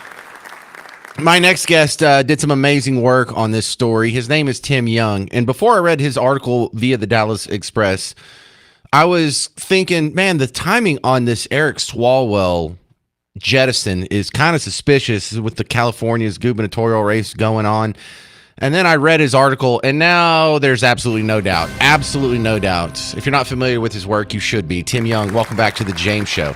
My next guest did some amazing work on this story. His name is Tim Young. And before I read his article via the Dallas Express, I was thinking, man, the timing on this Eric Swalwell jettison is kind of suspicious with the California's gubernatorial race going on. And then I read his article, and now there's absolutely no doubt. Absolutely no doubt. If you're not familiar with his work, you should be. Tim Young, welcome back to the James Show.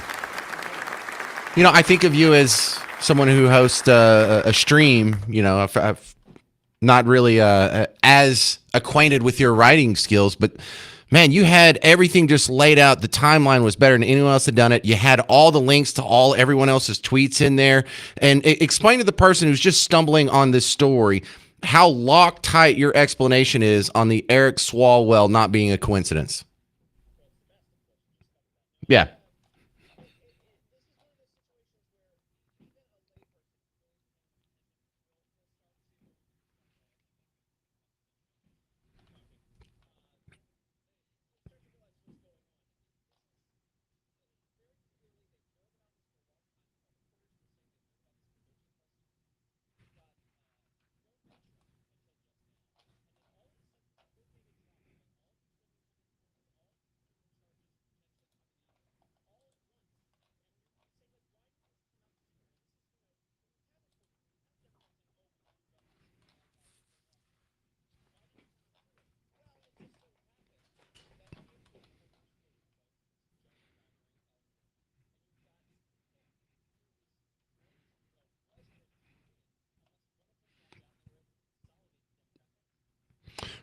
You know, I think of you as someone who hosts a stream. You know, I've not really as acquainted with your writing skills, but man, you had everything just laid out. The timeline was better than anyone else had done it. You had all the links to everyone else's tweets in there. And explain to the person who's just stumbling on this story how Loctite your explanation is on the Eric Swalwell not being a coincidence. Yeah.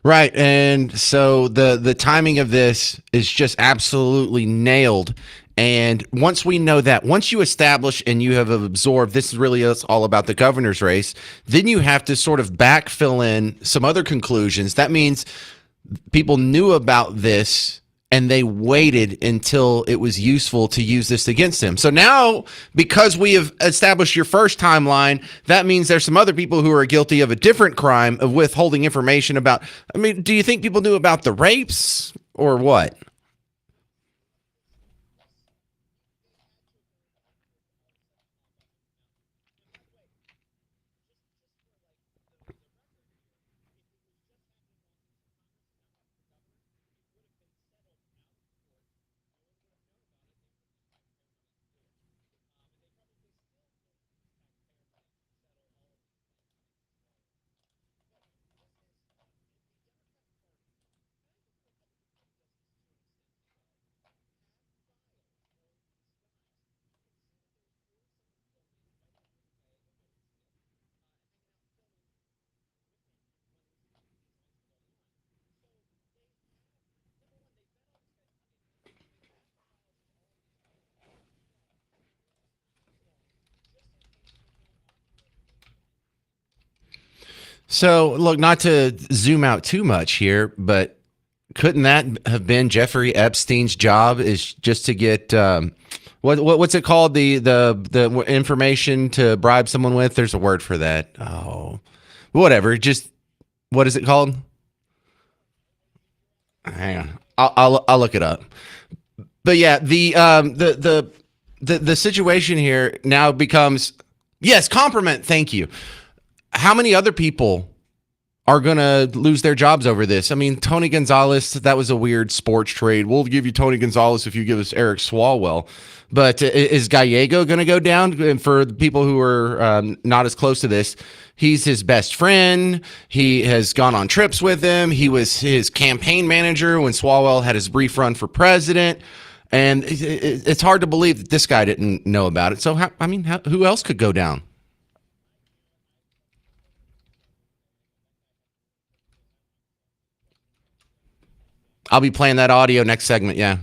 Right. And so the timing of this is just absolutely nailed. And once we know that, once you establish and you have absorbed this really is all about the governor's race, then you have to sort of backfill in some other conclusions. That means people knew about this and they waited until it was useful to use this against him. So now, because we have established your first timeline, that means there's some other people who are guilty of a different crime of withholding information about. I mean, do you think people knew about the rapes or what? So, look, not to zoom out too much here, but couldn't that have been Jeffrey Epstein's job? Is just to get what's it called? The information to bribe someone with? There's a word for that. Oh, whatever. Just what is it called? Hang on, I'll look it up. But yeah, the situation here now becomes yes, compliment. Thank you. How many other people are going to lose their jobs over this? I mean, Tony Gonzalez, that was a weird sports trade. We'll give you Tony Gonzalez if you give us Eric Swalwell. But is Gallego going to go down? And for the people who are not as close to this, he's his best friend. He has gone on trips with him. He was his campaign manager when Swalwell had his brief run for president. And it's hard to believe that this guy didn't know about it. So, who else could go down? I'll be playing that audio next segment. Yeah.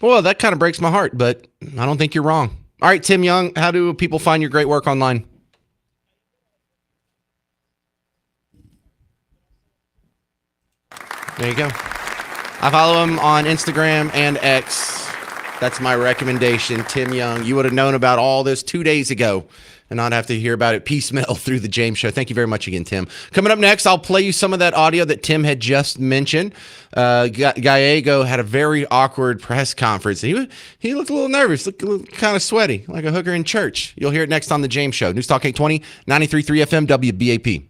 Well, that kind of breaks my heart, but I don't think you're wrong. All right, Tim Young, how do people find your great work online? There you go. I follow him on Instagram and X. That's my recommendation, Tim Young. You would have known about all this 2 days ago and not have to hear about it piecemeal through the James Show. Thank you very much again, Tim. Coming up next, I'll play you some of that audio that Tim had just mentioned. Gallego had a very awkward press conference. He looked a little nervous, looked a little kind of sweaty, like a hooker in church. You'll hear it next on the James Show. News Talk 820, 93.3 FM, WBAP.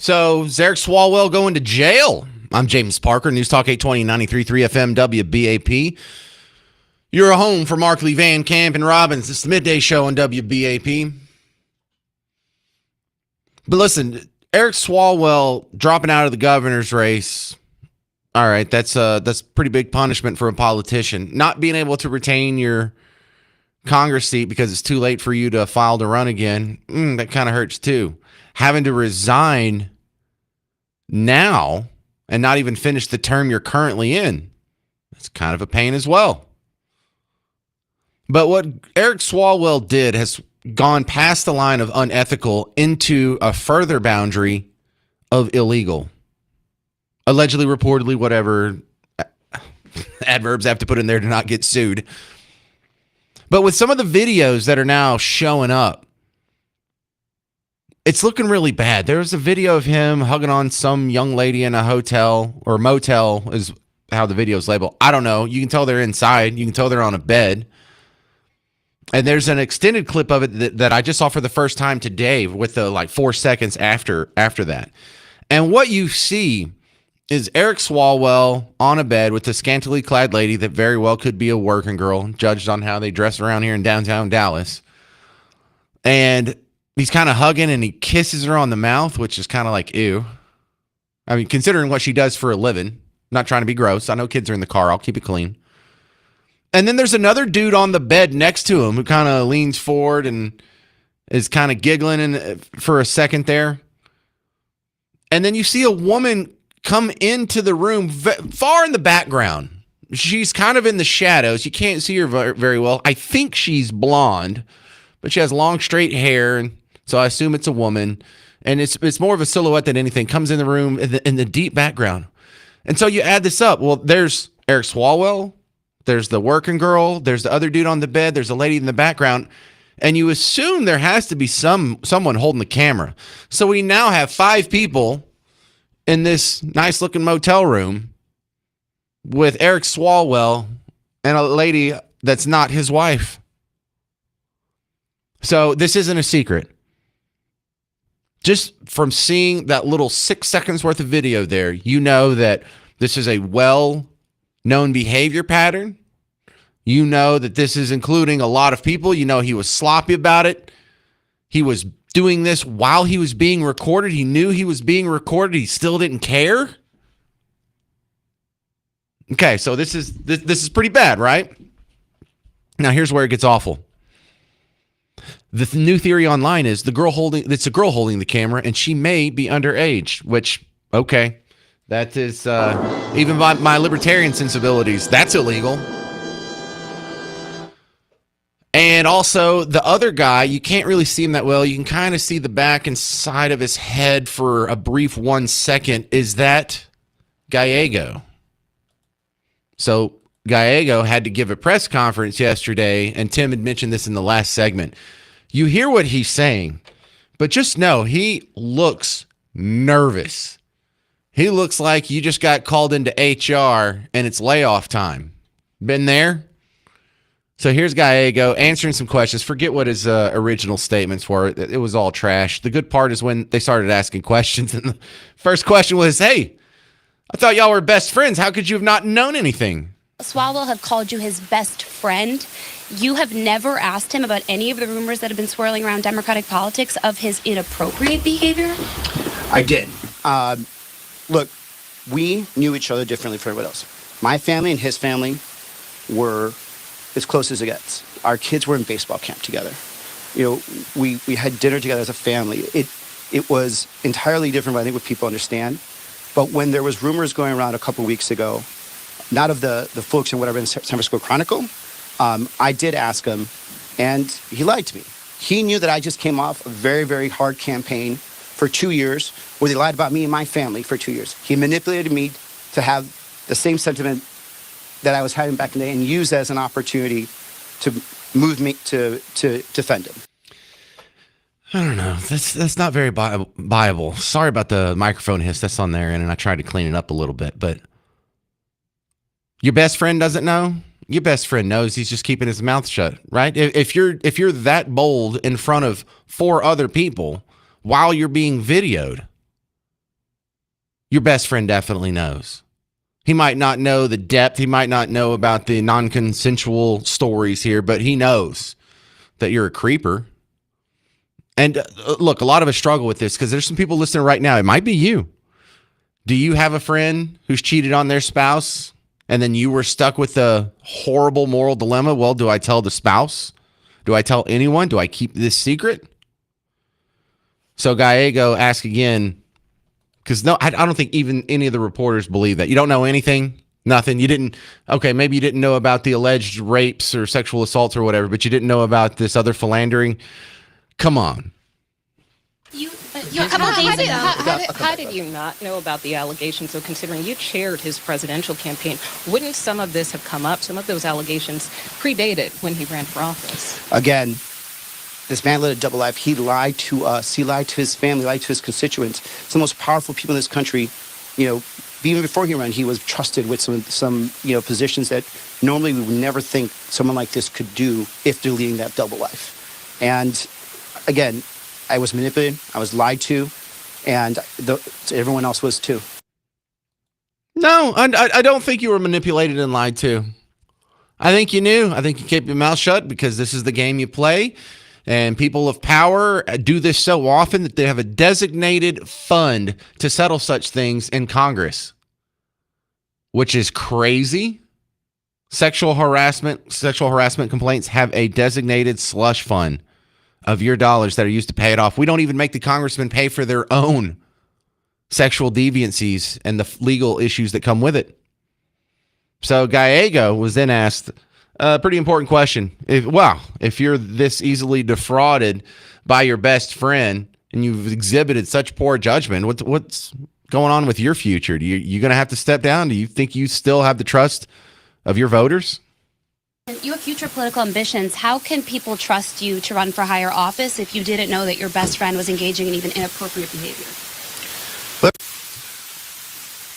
So, is Eric Swalwell going to jail? I'm James Parker, News Talk 820, 93.3 FM, WBAP. You're home for Mark Lee Van Camp and Robbins. It's the midday show on WBAP. But listen, Eric Swalwell dropping out of the governor's race. All right, that's pretty big punishment for a politician. Not being able to retain your Congress seat because it's too late for you to file to run again, that kind of hurts too. Having to resign now and not even finish the term you're currently in, that's kind of a pain as well. But what Eric Swalwell did has gone past the line of unethical into a further boundary of illegal. Allegedly, reportedly, whatever adverbs I have to put in there to not get sued. But with some of the videos that are now showing up, it's looking really bad. There was a video of him hugging on some young lady in a hotel or motel is how the video is labeled. I don't know. You can tell they're inside. You can tell they're on a bed. And there's an extended clip of it that I just saw for the first time today with the 4 seconds after that. And what you see is Eric Swalwell on a bed with a scantily clad lady that very well could be a working girl, judged on how they dress around here in downtown Dallas. And he's kind of hugging and he kisses her on the mouth, which is kind of like, ew. I mean, considering what she does for a living, not trying to be gross. I know kids are in the car. I'll keep it clean. And then there's another dude on the bed next to him who kind of leans forward and is kind of giggling for a second there. And then you see a woman come into the room far in the background. She's kind of in the shadows. You can't see her very well. I think she's blonde, but she has long, straight hair, and so I assume it's a woman. And it's more of a silhouette than anything. Comes in the room in the deep background. And so you add this up. Well, there's Eric Swalwell. There's the working girl. There's the other dude on the bed. There's a lady in the background. And you assume there has to be someone holding the camera. So we now have 5 people in this nice-looking motel room with Eric Swalwell and a lady that's not his wife. So this isn't a secret. Just from seeing that little 6 seconds worth of video there, you know that this is a well-known behavior pattern. You know that this is including a lot of people. You know he was sloppy about it. He was doing this while he was being recorded. He knew he was being recorded. He still didn't care. Okay, so this is pretty bad, right? Now here's where it gets awful. The new theory online is it's a girl holding the camera, and she may be underage, which, okay, that is, even by my libertarian sensibilities, that's illegal. And also, the other guy, you can't really see him that well. You can kind of see the back and side of his head for a brief 1 second. Is that Gallego? So Gallego had to give a press conference yesterday, and Tim had mentioned this in the last segment. You hear what he's saying, but just know he looks nervous. He looks like you just got called into HR and it's layoff time. Been there? So here's Gallego answering some questions. Forget what his original statements were. It was all trash. The good part is when they started asking questions. And the first question was, hey, I thought y'all were best friends. How could you have not known anything? Swalwell have called you his best friend. You have never asked him about any of the rumors that have been swirling around Democratic politics of his inappropriate behavior? I did. Look, we knew each other differently from everyone else. My family and his family were as close as it gets. Our kids were in baseball camp together. You know, we had dinner together as a family. It was entirely different, I think, what people understand. But when there was rumors going around a couple weeks ago, not of the folks in whatever in San Francisco Chronicle, I did ask him, and he lied to me. He knew that I just came off a very, very hard campaign for 2 years, where they lied about me and my family for 2 years. He manipulated me to have the same sentiment that I was having back in the day and used as an opportunity to move me to defend him. I don't know. That's not very viable. Sorry about the microphone hiss that's on there, and I tried to clean it up a little bit, but your best friend doesn't know? Your best friend knows. He's just keeping his mouth shut, right? If you're that bold in front of 4 other people while you're being videoed, Your best friend definitely knows. He might not know the depth. He might not know about the non-consensual stories here, but he knows that you're a creeper. And look, a lot of us struggle with this because there's some people listening right now. It might be you. Do you have a friend who's cheated on their spouse and then you were stuck with a horrible moral dilemma? Well, do I tell the spouse? Do I tell anyone? Do I keep this secret? So Gallego asked again, because no, I don't think even any of the reporters believe that. You don't know anything, nothing. You didn't, okay, maybe you didn't know about the alleged rapes or sexual assaults or whatever, but you didn't know about this other philandering. Come on. A couple of days ago. How did you not know about the allegations? So considering you chaired his presidential campaign, wouldn't some of this have come up? Some of those allegations predated when he ran for office. Again, this man led a double life. He lied to us. He lied to his family, lied to his constituents. Some of the most powerful people in this country, even before he ran, he was trusted with some positions that normally we would never think someone like this could do if they're leading that double life. And again, I was manipulated, I was lied to, and everyone else was too. No, I don't think you were manipulated and lied to. I think you knew. I think you kept your mouth shut because this is the game you play. And people of power do this so often that they have a designated fund to settle such things in Congress, which is crazy. Sexual harassment complaints have a designated slush fund of your dollars that are used to pay it off. We don't even make the congressmen pay for their own sexual deviancies and the legal issues that come with it. So Gallego was then asked a pretty important question. If you're this easily defrauded by your best friend and you've exhibited such poor judgment, what's going on with your future? You going to have to step down? Do you think you still have the trust of your voters? You have future political ambitions. How can people trust you to run for higher office if you didn't know that your best friend was engaging in even inappropriate behavior? Look,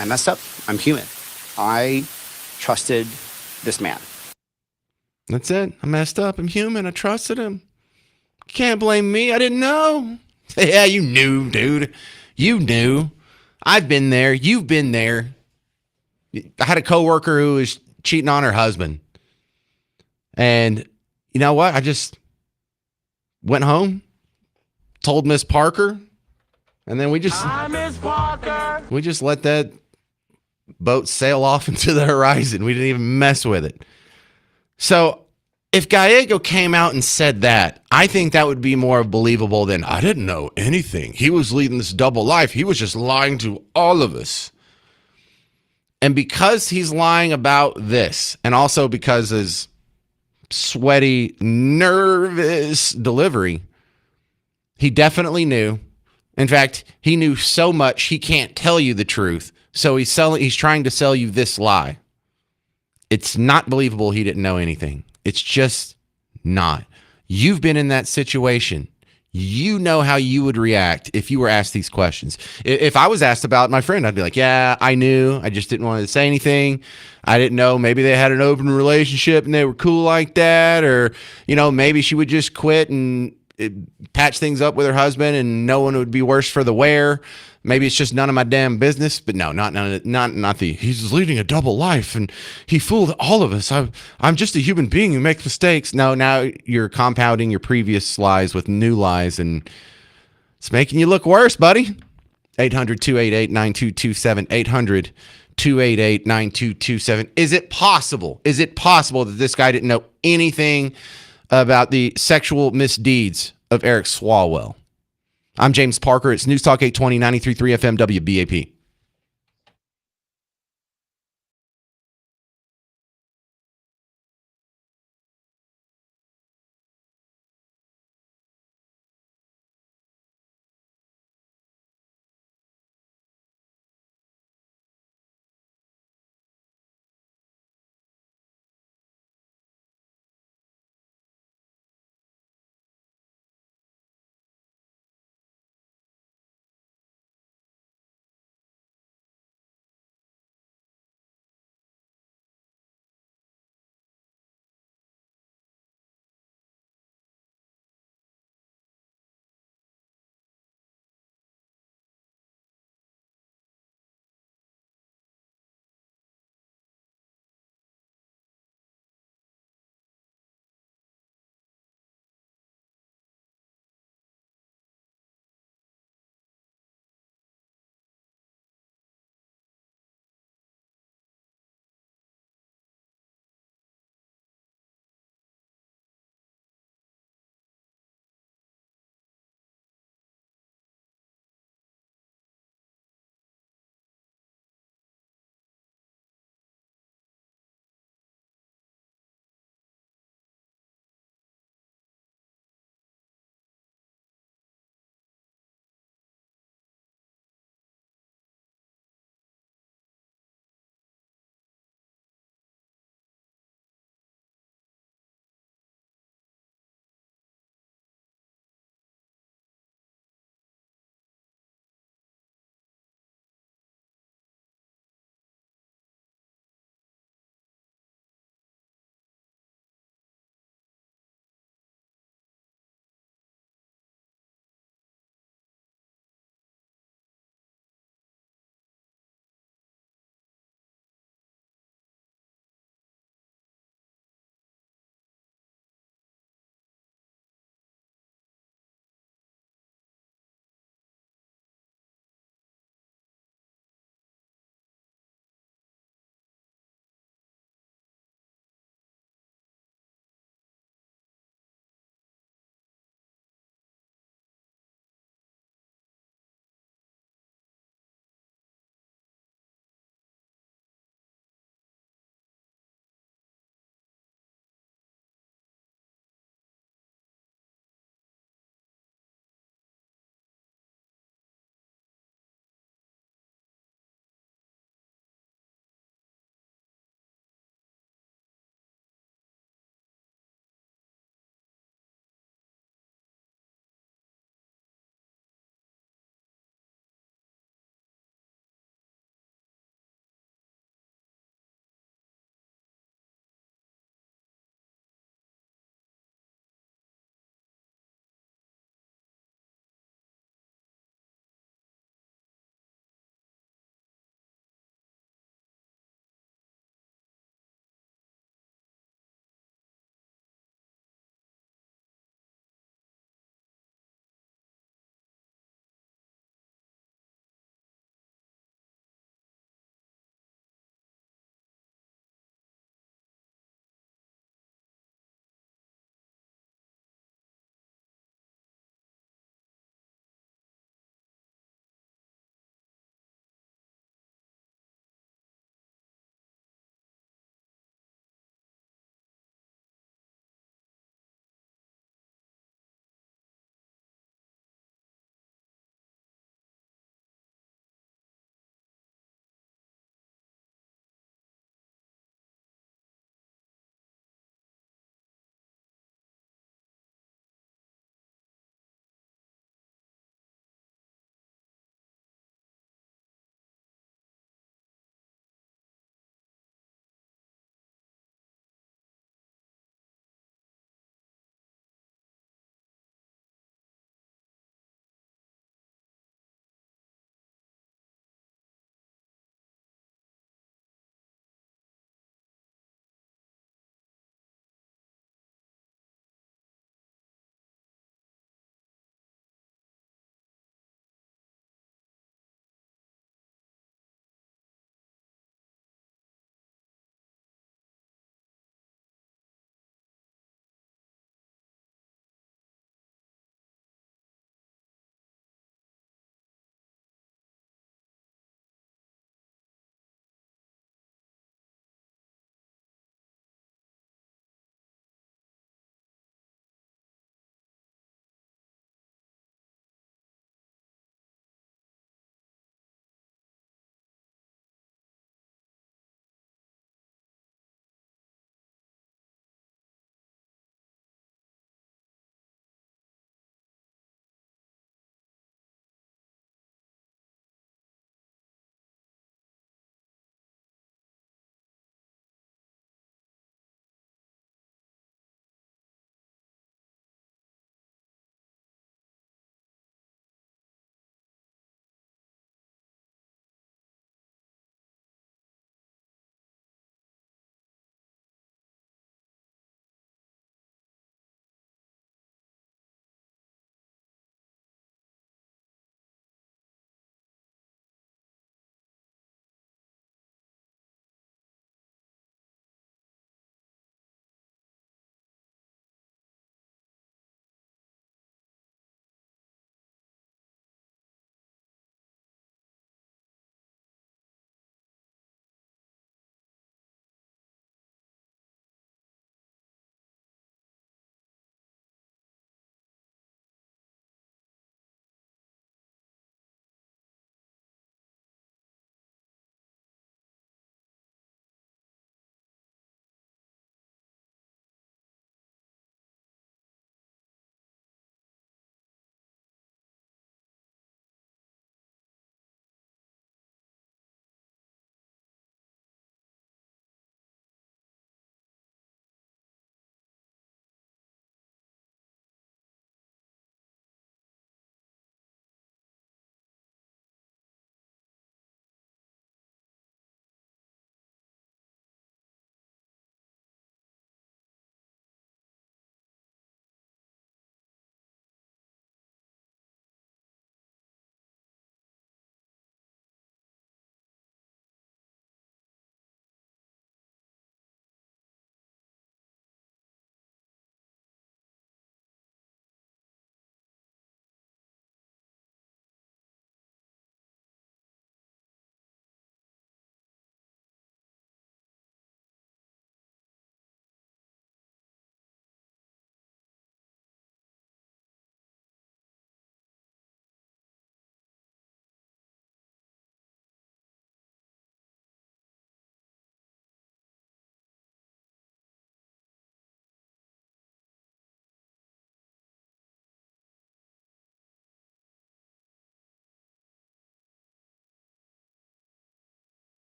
I messed up. I'm human. I trusted this man. That's it. I messed up. I'm human. I trusted him. You can't blame me. I didn't know. Yeah, you knew, dude. You knew. I've been there. You've been there. I had a coworker who was cheating on her husband. And you know what? I just went home, told Miss Parker, and then we just let that boat sail off into the horizon. We didn't even mess with it. So if Gallego came out and said that, I think that would be more believable than I didn't know anything. He was leading this double life. He was just lying to all of us. And because he's lying about this, and also because his sweaty, nervous delivery, he definitely knew. In fact, he knew so much he can't tell you the truth. So he's trying to sell you this lie. It's not believable he didn't know anything. It's just not. You've been in that situation. You know how you would react if you were asked these questions. If I was asked about my friend, I'd be like, yeah, I knew. I just didn't want to say anything. I didn't know. Maybe they had an open relationship and they were cool like that. Or, maybe she would just quit and patch things up with her husband and no one would be worse for the wear. Maybe it's just none of my damn business. But no, not he's leading a double life and he fooled all of us. I'm just a human being who makes mistakes. No, now you're compounding your previous lies with new lies and it's making you look worse, buddy. 800-288-9227. 800-288-9227. Is it possible that this guy didn't know anything about the sexual misdeeds of Eric Swalwell? I'm James Parker. It's News Talk 820, 93.3 FM WBAP.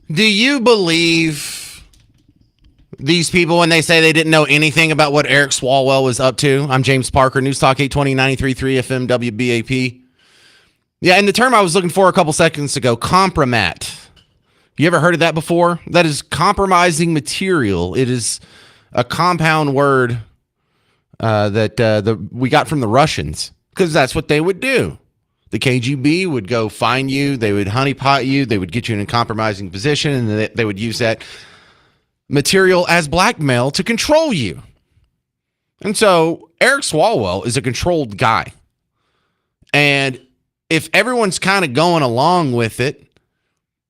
Do you believe these people when they say they didn't know anything about what Eric Swalwell was up to? I'm James Parker, News Talk 820 93.3 FM WBAP. Yeah, and the term I was looking for a couple seconds ago, compromat. You ever heard of that before? That is compromising material. It is a compound word that we got from the Russians, because that's what they would do. The KGB would go find you, they would honeypot you, they would get you in a compromising position, and they would use that material as blackmail to control you. And so Eric Swalwell is a controlled guy. And if everyone's kind of going along with it,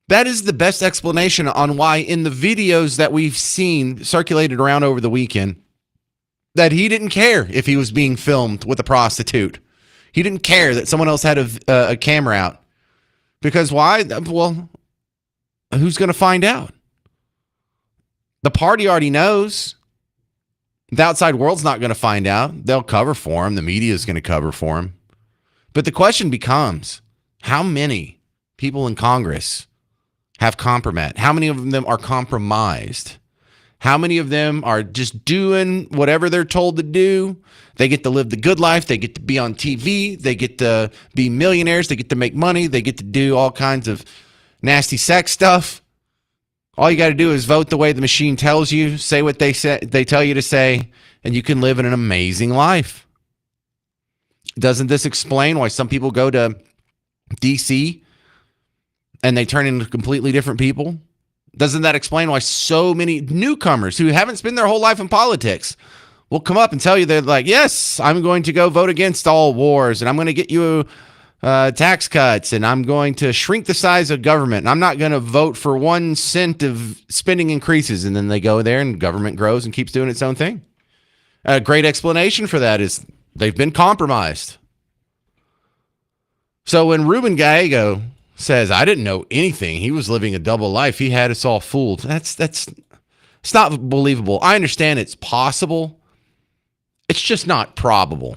that is the best explanation on why in the videos that we've seen circulated around over the weekend, that he didn't care if he was being filmed with a prostitute. He didn't care that someone else had a camera out. Because why? Well, who's going to find out? The party already knows. The outside world's not going to find out. They'll cover for him. The media is going to cover for him. But the question becomes, how many people in Congress have compromat? How many of them are compromised? How many of them are just doing whatever they're told to do? They get to live the good life. They get to be on TV. They get to be millionaires. They get to make money. They get to do all kinds of nasty sex stuff. All you got to do is vote the way the machine tells you, say what they tell you to say, and you can live an amazing life. Doesn't this explain why some people go to DC and they turn into completely different people? Doesn't that explain why so many newcomers who haven't spent their whole life in politics will come up and tell you they're like, yes, I'm going to go vote against all wars, and I'm going to get you tax cuts, and I'm going to shrink the size of government, and I'm not going to vote for 1 cent of spending increases. And then they go there and government grows and keeps doing its own thing. A great explanation for that is they've been compromised. So when Ruben Gallego says, I didn't know anything, he was living a double life, he had us all fooled, it's not believable. I understand it's possible. It's just not probable.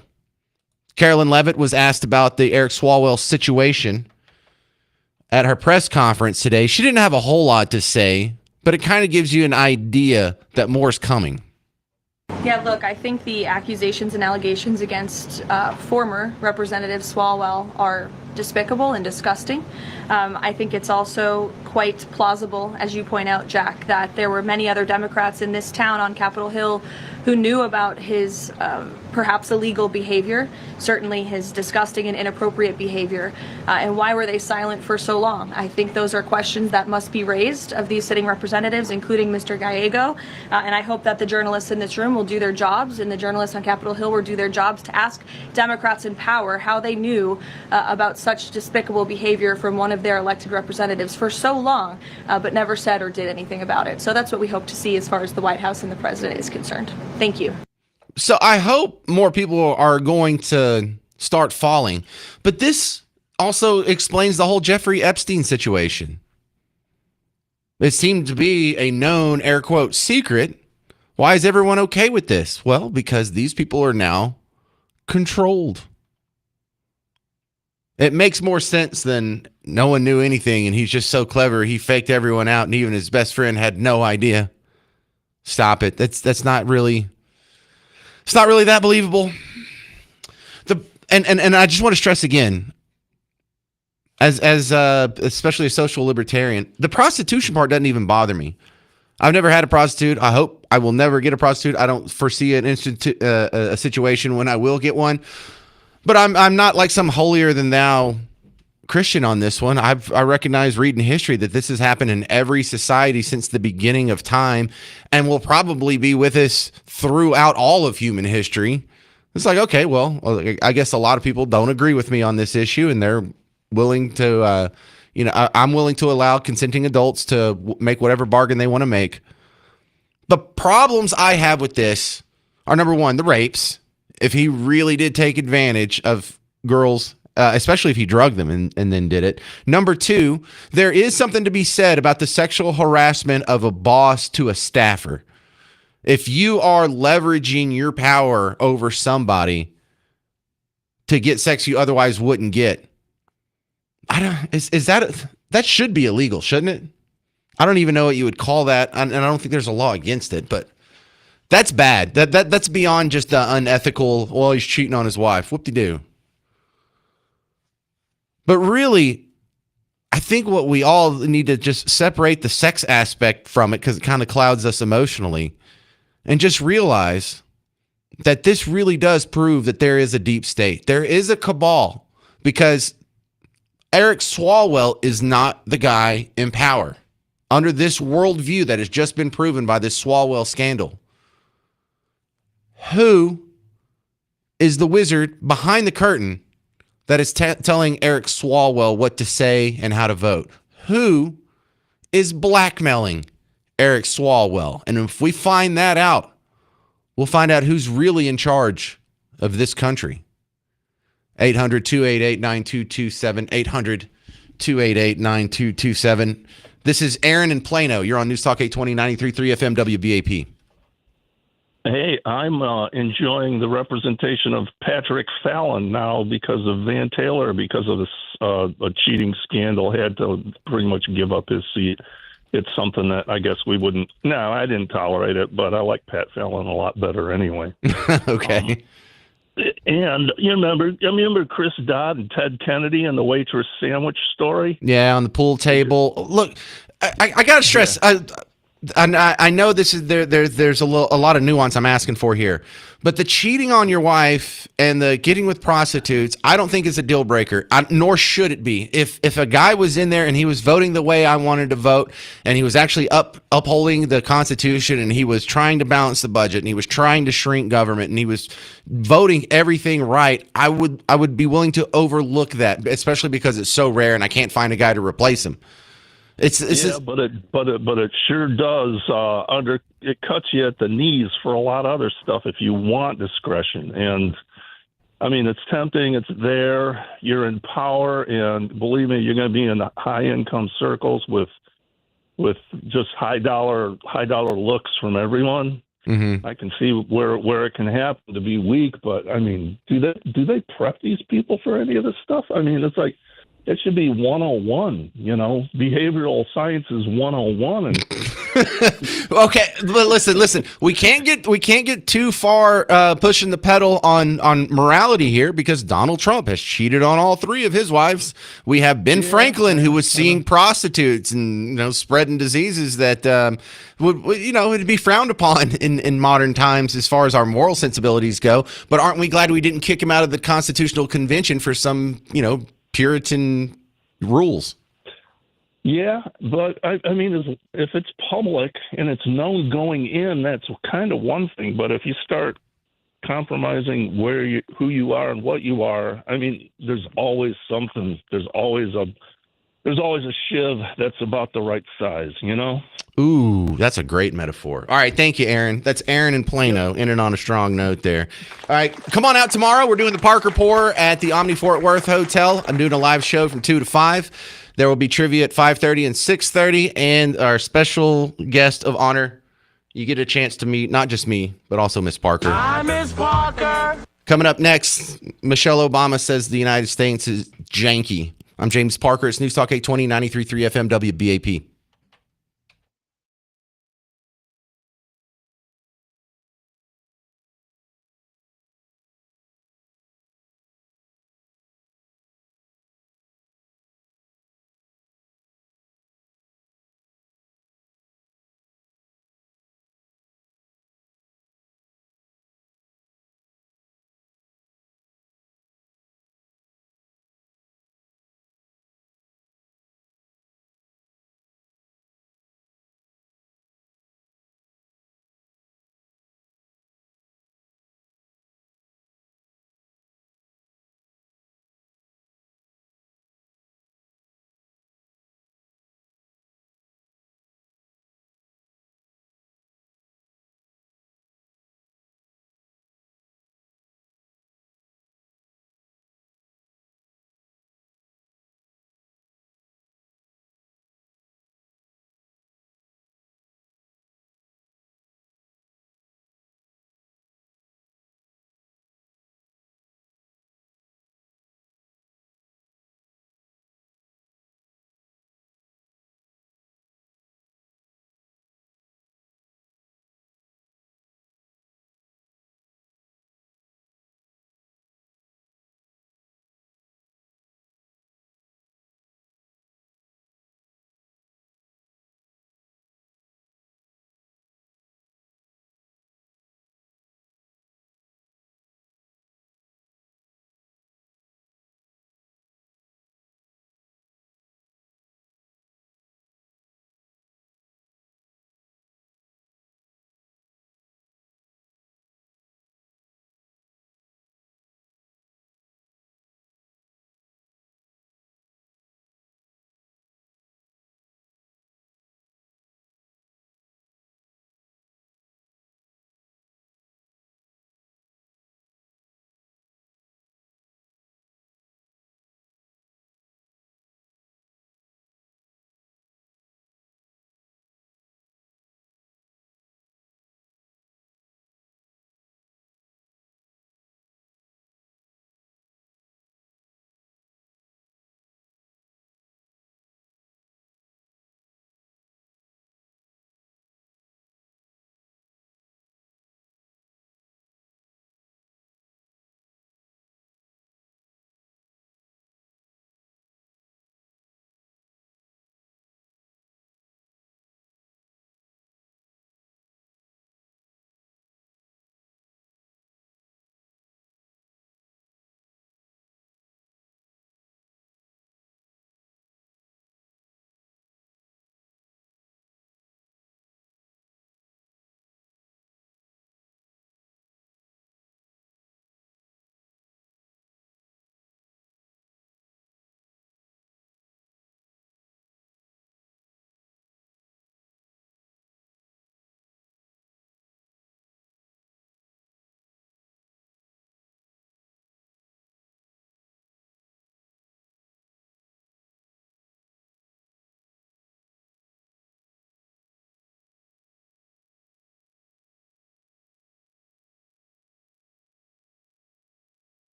Carolyn Levitt was asked about the Eric Swalwell situation at her press conference today. She didn't have a whole lot to say, but it kind of gives you an idea that more's coming. Yeah, look, I think the accusations and allegations against former Representative Swalwell are despicable and disgusting. I think it's also quite plausible, as you point out, Jack, that there were many other Democrats in this town on Capitol Hill who knew about his perhaps illegal behavior, certainly his disgusting and inappropriate behavior, and why were they silent for so long? I think those are questions that must be raised of these sitting representatives, including Mr. Gallego, and I hope that the journalists in this room will do their jobs, and the journalists on Capitol Hill will do their jobs to ask Democrats in power how they knew about such despicable behavior from one of their elected representatives for so long, but never said or did anything about it. So that's what we hope to see as far as the White House and the president is concerned. Thank you. So I hope more people are going to start falling. But this also explains the whole Jeffrey Epstein situation. It seemed to be a known, air quote, secret. Why is everyone okay with this? Well, because these people are now controlled. It makes more sense than no one knew anything and he's just so clever he faked everyone out and even his best friend had no idea. Stop it. That's not really... It's not really that believable. And I just want to stress again, as especially a social libertarian, the prostitution part doesn't even bother me. I've never had a prostitute. I hope I will never get a prostitute. I don't foresee a situation when I will get one. But I'm not like some holier than thou Christian on this one. I recognize reading history that this has happened in every society since the beginning of time and will probably be with us throughout all of human history. It's like, okay, well, I guess a lot of people don't agree with me on this issue and they're willing to, I'm willing to allow consenting adults to make whatever bargain they want to make. The problems I have with this are, number one, the rapes. If he really did take advantage of girls, especially if he drugged them and then did it. Number two, there is something to be said about the sexual harassment of a boss to a staffer. If you are leveraging your power over somebody to get sex you otherwise wouldn't get, that should be illegal, shouldn't it? I don't even know what you would call that, and I don't think there's a law against it, but that's bad. That's beyond just the unethical, well, he's cheating on his wife. Whoop-de-doo. But really, I think what we all need to just separate the sex aspect from it because it kind of clouds us emotionally and just realize that this really does prove that there is a deep state. There is a cabal because Eric Swalwell is not the guy in power under this worldview that has just been proven by this Swalwell scandal. Who is the wizard behind the curtain that is telling Eric Swalwell what to say and how to vote? Who is blackmailing Eric Swalwell? And if we find that out, we'll find out who's really in charge of this country. 800-288-9227, 800-288-9227. This is Aaron in Plano. You're on News Talk 820, 93.3 FM WBAP. Hey, I'm enjoying the representation of Patrick Fallon now because of Van Taylor, because of this a cheating scandal, had to pretty much give up his seat. It's something that I guess we wouldn't. No, I didn't tolerate it, but I like Pat Fallon a lot better anyway. Okay. And you remember Chris Dodd and Ted Kennedy and the waitress sandwich story? Yeah, on the pool table. Look, I gotta stress. Yeah. I know this is there's a lot of nuance I'm asking for here, but the cheating on your wife and the getting with prostitutes, I don't think is a deal breaker, nor should it be. If a guy was in there and he was voting the way I wanted to vote, and he was actually upholding the Constitution, and he was trying to balance the budget, and he was trying to shrink government, and he was voting everything right, I would be willing to overlook that, especially because it's so rare and I can't find a guy to replace him. But it sure does it cuts you at the knees for a lot of other stuff if you want discretion. And I mean, it's tempting. It's there. You're in power, and believe me, you're going to be in high income circles with just high dollar looks from everyone. Mm-hmm. I can see where it can happen to be weak, but I mean, do they prep these people for any of this stuff? I mean, it's like, it should be 101, behavioral sciences 101. And okay, but listen. We can't get too far pushing the pedal on morality here because Donald Trump has cheated on all three of his wives. We have Ben Franklin, who was seeing prostitutes and spreading diseases that would be frowned upon in modern times as far as our moral sensibilities go. But aren't we glad we didn't kick him out of the Constitutional Convention for some Puritan rules? Yeah, but I mean, if it's public and it's known going in, that's kind of one thing. But if you start compromising who you are and what you are, I mean, there's always something. There's always a shiv that's about the right size, Ooh, that's a great metaphor. All right, thank you, Aaron. That's Aaron in Plano, ending on a strong note there. All right, come on out tomorrow. We're doing the Parker Pour at the Omni Fort Worth Hotel. I'm doing a live show from 2 to 5. There will be trivia at 5:30 and 6:30, and our special guest of honor, you get a chance to meet not just me, but also Miss Parker. Hi, Miss Parker. Coming up next, Michelle Obama says the United States is janky. I'm James Parker. It's News Talk 820, 93.3 FM WBAP.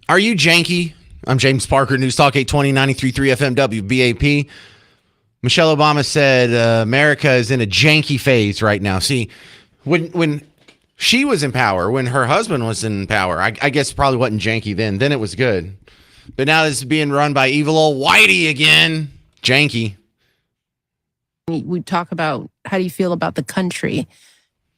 Are you janky? I'm James Parker, News Talk 820, 93.3 FM WBAP. Michelle Obama said America is in a janky phase right now. See, when she was in power, when her husband was in power, I guess probably wasn't janky then. Then it was good. But now it's being run by evil old Whitey again. Janky. We talk about how do you feel about the country.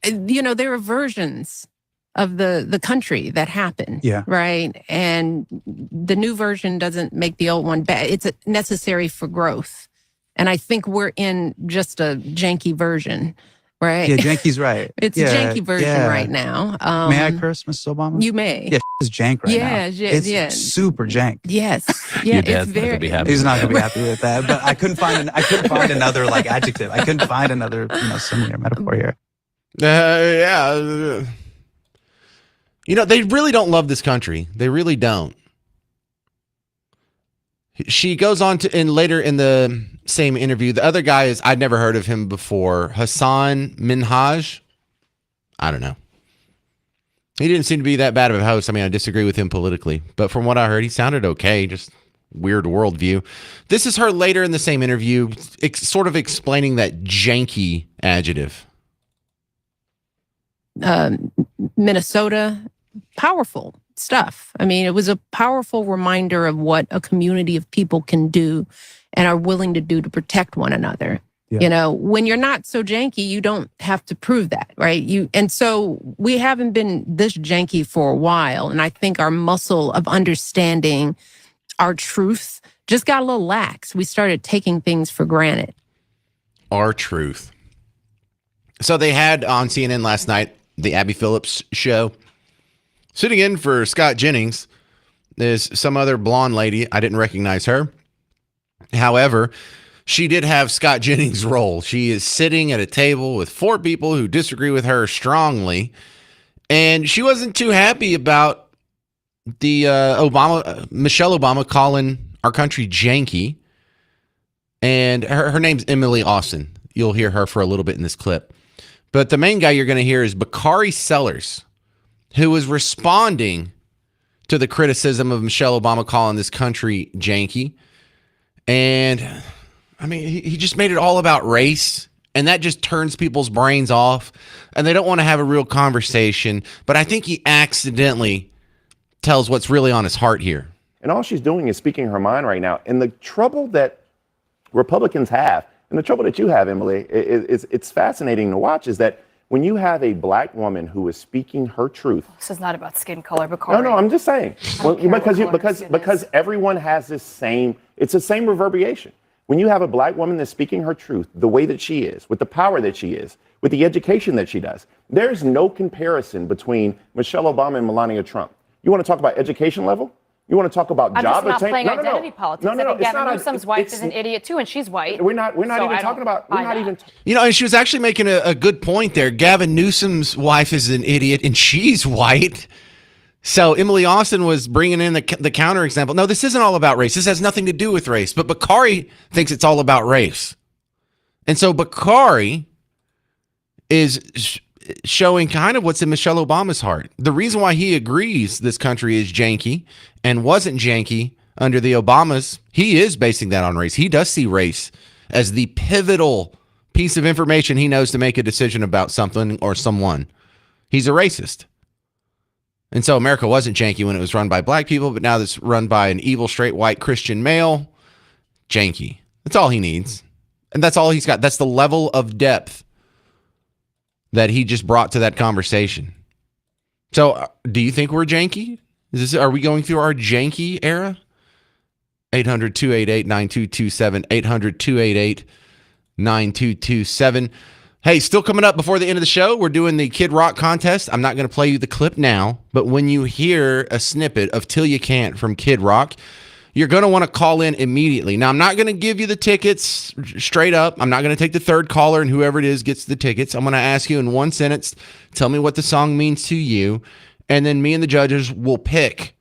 You know, there are versions of the country that happen, right? And the new version doesn't make the old one bad. It's necessary for growth. And I think we're in just a janky version, right? Yeah, janky's right. It's a janky version right now. May I curse, Mrs. Obama? You may. Yeah, is jank right now. It's super jank. Yes. Yeah, it's very. He's not gonna be happy with that. But I couldn't find another like adjective. I couldn't find another similar metaphor here. Yeah. You know, they really don't love this country. They really don't. She goes on to, later in the same interview, the other guy is, I'd never heard of him before, Hassan Minhaj. I don't know. He didn't seem to be that bad of a host. I mean, I disagree with him politically, but from what I heard, he sounded okay. Just weird worldview. This is her later in the same interview, sort of explaining that janky adjective. Minnesota, powerful stuff. I mean, it was a powerful reminder of what a community of people can do and are willing to do to protect one another. Yeah. You know, when you're not so janky, you don't have to prove that, right? And so we haven't been this janky for a while. And I think our muscle of understanding our truth just got a little lax. We started taking things for granted. Our truth. So they had on CNN last night, the Abby Phillips show. Sitting in for Scott Jennings is some other blonde lady. I didn't recognize her. However, she did have Scott Jennings' role. She is sitting at a table with 4 people who disagree with her strongly. And she wasn't too happy about the Michelle Obama calling our country janky. And her name's Emily Austin. You'll hear her for a little bit in this clip. But the main guy you're going to hear is Bakari Sellers, who was responding to the criticism of Michelle Obama calling this country janky. And, I mean, he just made it all about race, and that just turns people's brains off, and they don't want to have a real conversation. But I think he accidentally tells what's really on his heart here. And all she's doing is speaking her mind right now. And the trouble that Republicans have, and the trouble that you have, Emily, it's fascinating to watch, is that when you have a black woman who is speaking her truth. This is not about skin color, Bakari. No, I'm just saying. Well, because everyone has this same, it's the same reverberation. When you have a black woman that's speaking her truth, the way that she is, with the power that she is, with the education that she does, there's no comparison between Michelle Obama and Melania Trump. You want to talk about education level? You want to talk about job attainment? I'm just not playing identity politics. I think Gavin Newsom's wife is an idiot too, and she's white. We're not even talking about. You know, and she was actually making a good point there. Gavin Newsom's wife is an idiot, and she's white. So Emily Austin was bringing in the counter example. No, this isn't all about race. This has nothing to do with race. But Bakari thinks it's all about race, and so Bakari is showing kind of what's in Michelle Obama's heart. The reason why he agrees this country is janky and wasn't janky under the Obamas, he is basing that on race. He does see race as the pivotal piece of information he knows to make a decision about something or someone. He's a racist. And so America wasn't janky when it was run by black people, but now it's run by an evil, straight, white Christian male. Janky. That's all he needs. And that's all he's got. That's the level of depth that he just brought to that conversation. So do you think we're janky? Are we going through our janky era? 800-288-9227, 800-288-9227. Hey, still coming up before the end of the show, we're doing the Kid Rock contest. I'm not going to play you the clip now, but when you hear a snippet of Till You Can't from Kid Rock, you're going to want to call in immediately. Now, I'm not going to give you the tickets straight up. I'm not going to take the third caller and whoever it is gets the tickets. I'm going to ask you in one sentence, tell me what the song means to you, and then me and the judges will pick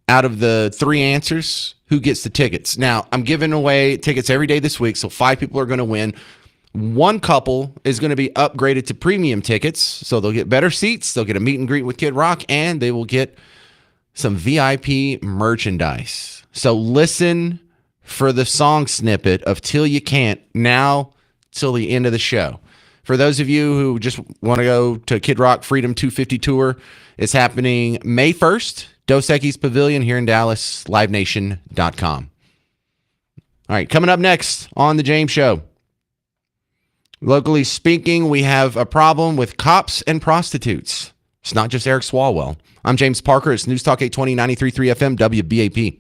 out of the 3 answers who gets the tickets. Now, I'm giving away tickets every day this week, so 5 people are going to win. 1 couple is going to be upgraded to premium tickets, so they'll get better seats, they'll get a meet and greet with Kid Rock, and they will get some VIP merchandise. So listen for the song snippet of Till You Can't now till the end of the show. For those of you who just want to go to Kid Rock Freedom 250 Tour, it's happening May 1st, Dos Equis Pavilion here in Dallas, livenation.com. All right, coming up next on The James Show. Locally speaking, we have a problem with cops and prostitutes. It's not just Eric Swalwell. I'm James Parker. It's News Talk 820, 93.3 FM, WBAP.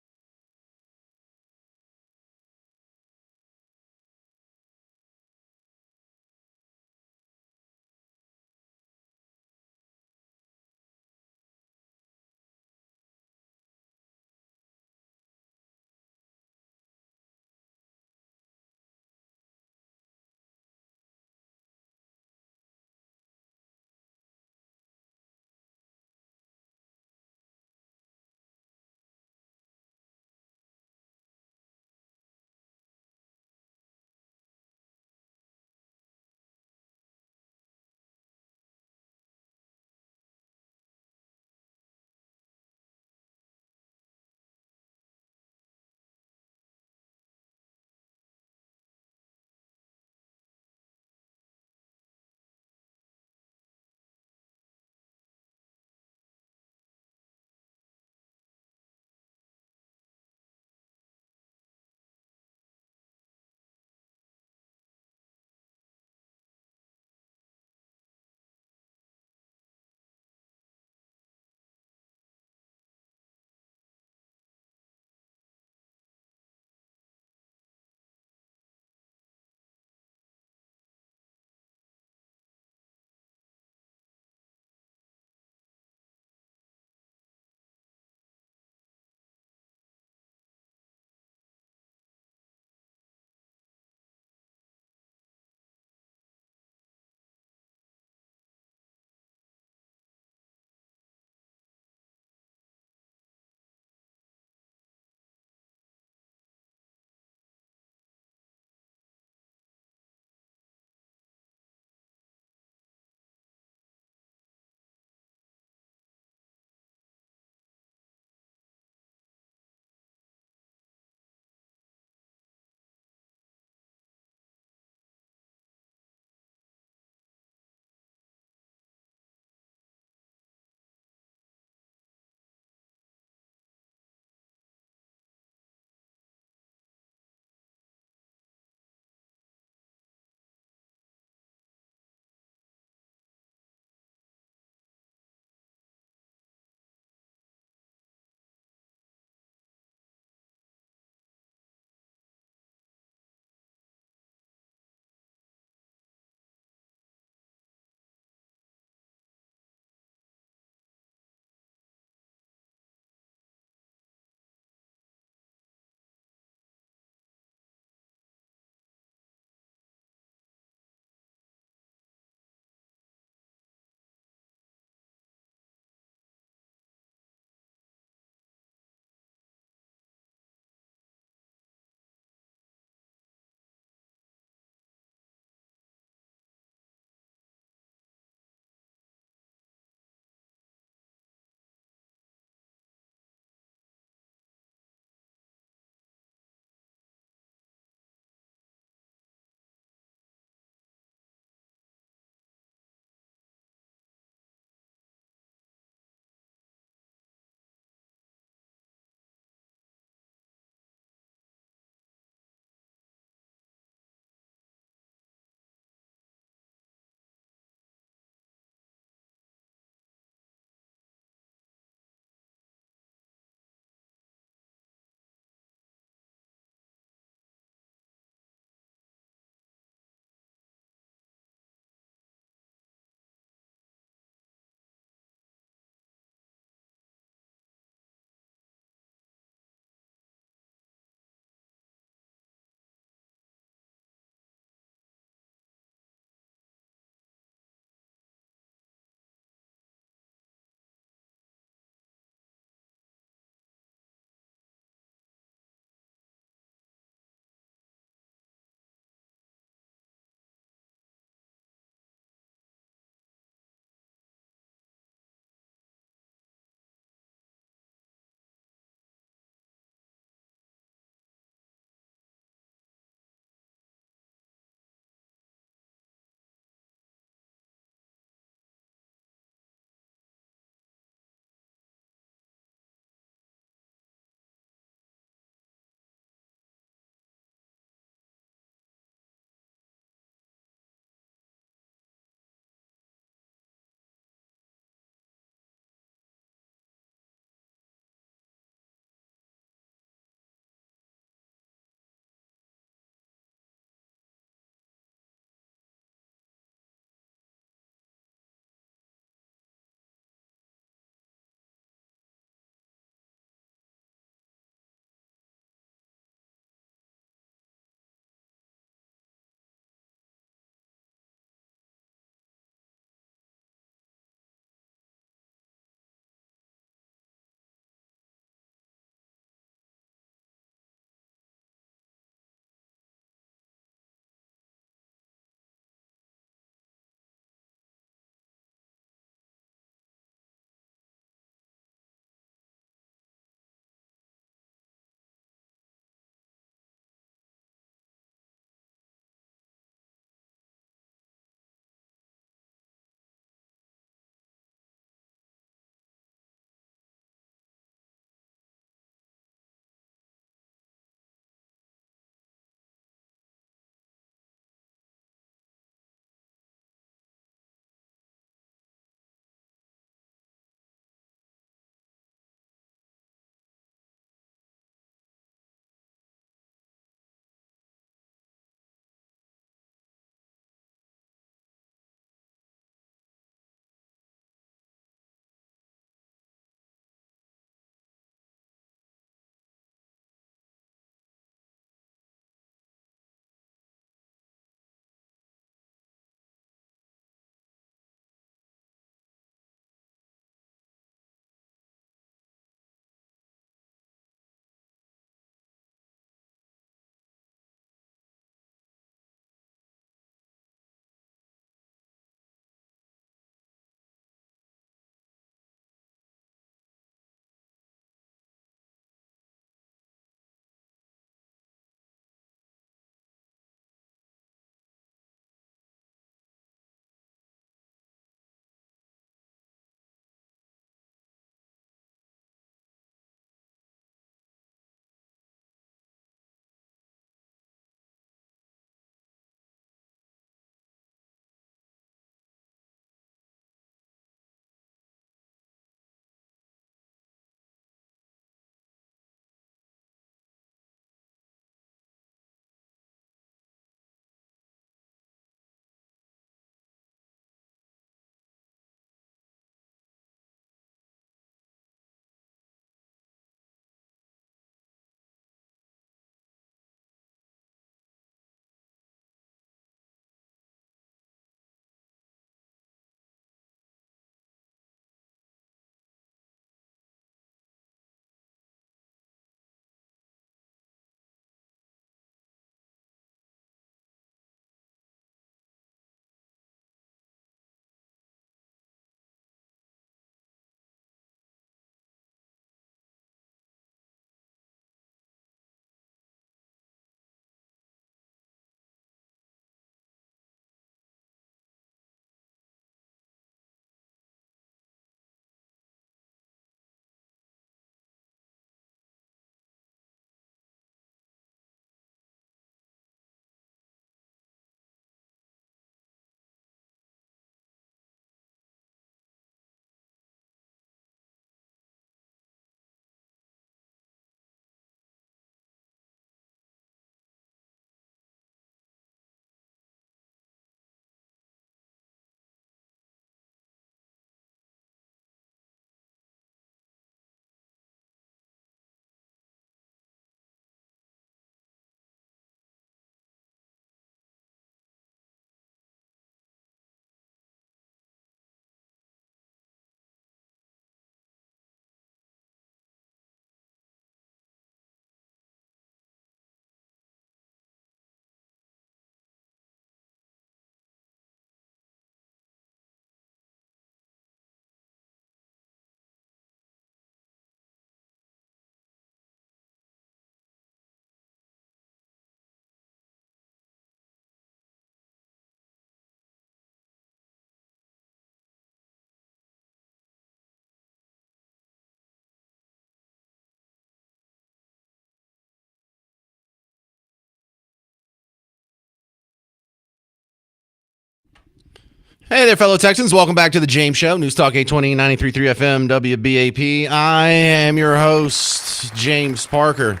Hey there, fellow Texans. Welcome back to the James Show. News Talk 820, 93.3 FM, WBAP. I am your host, James Parker.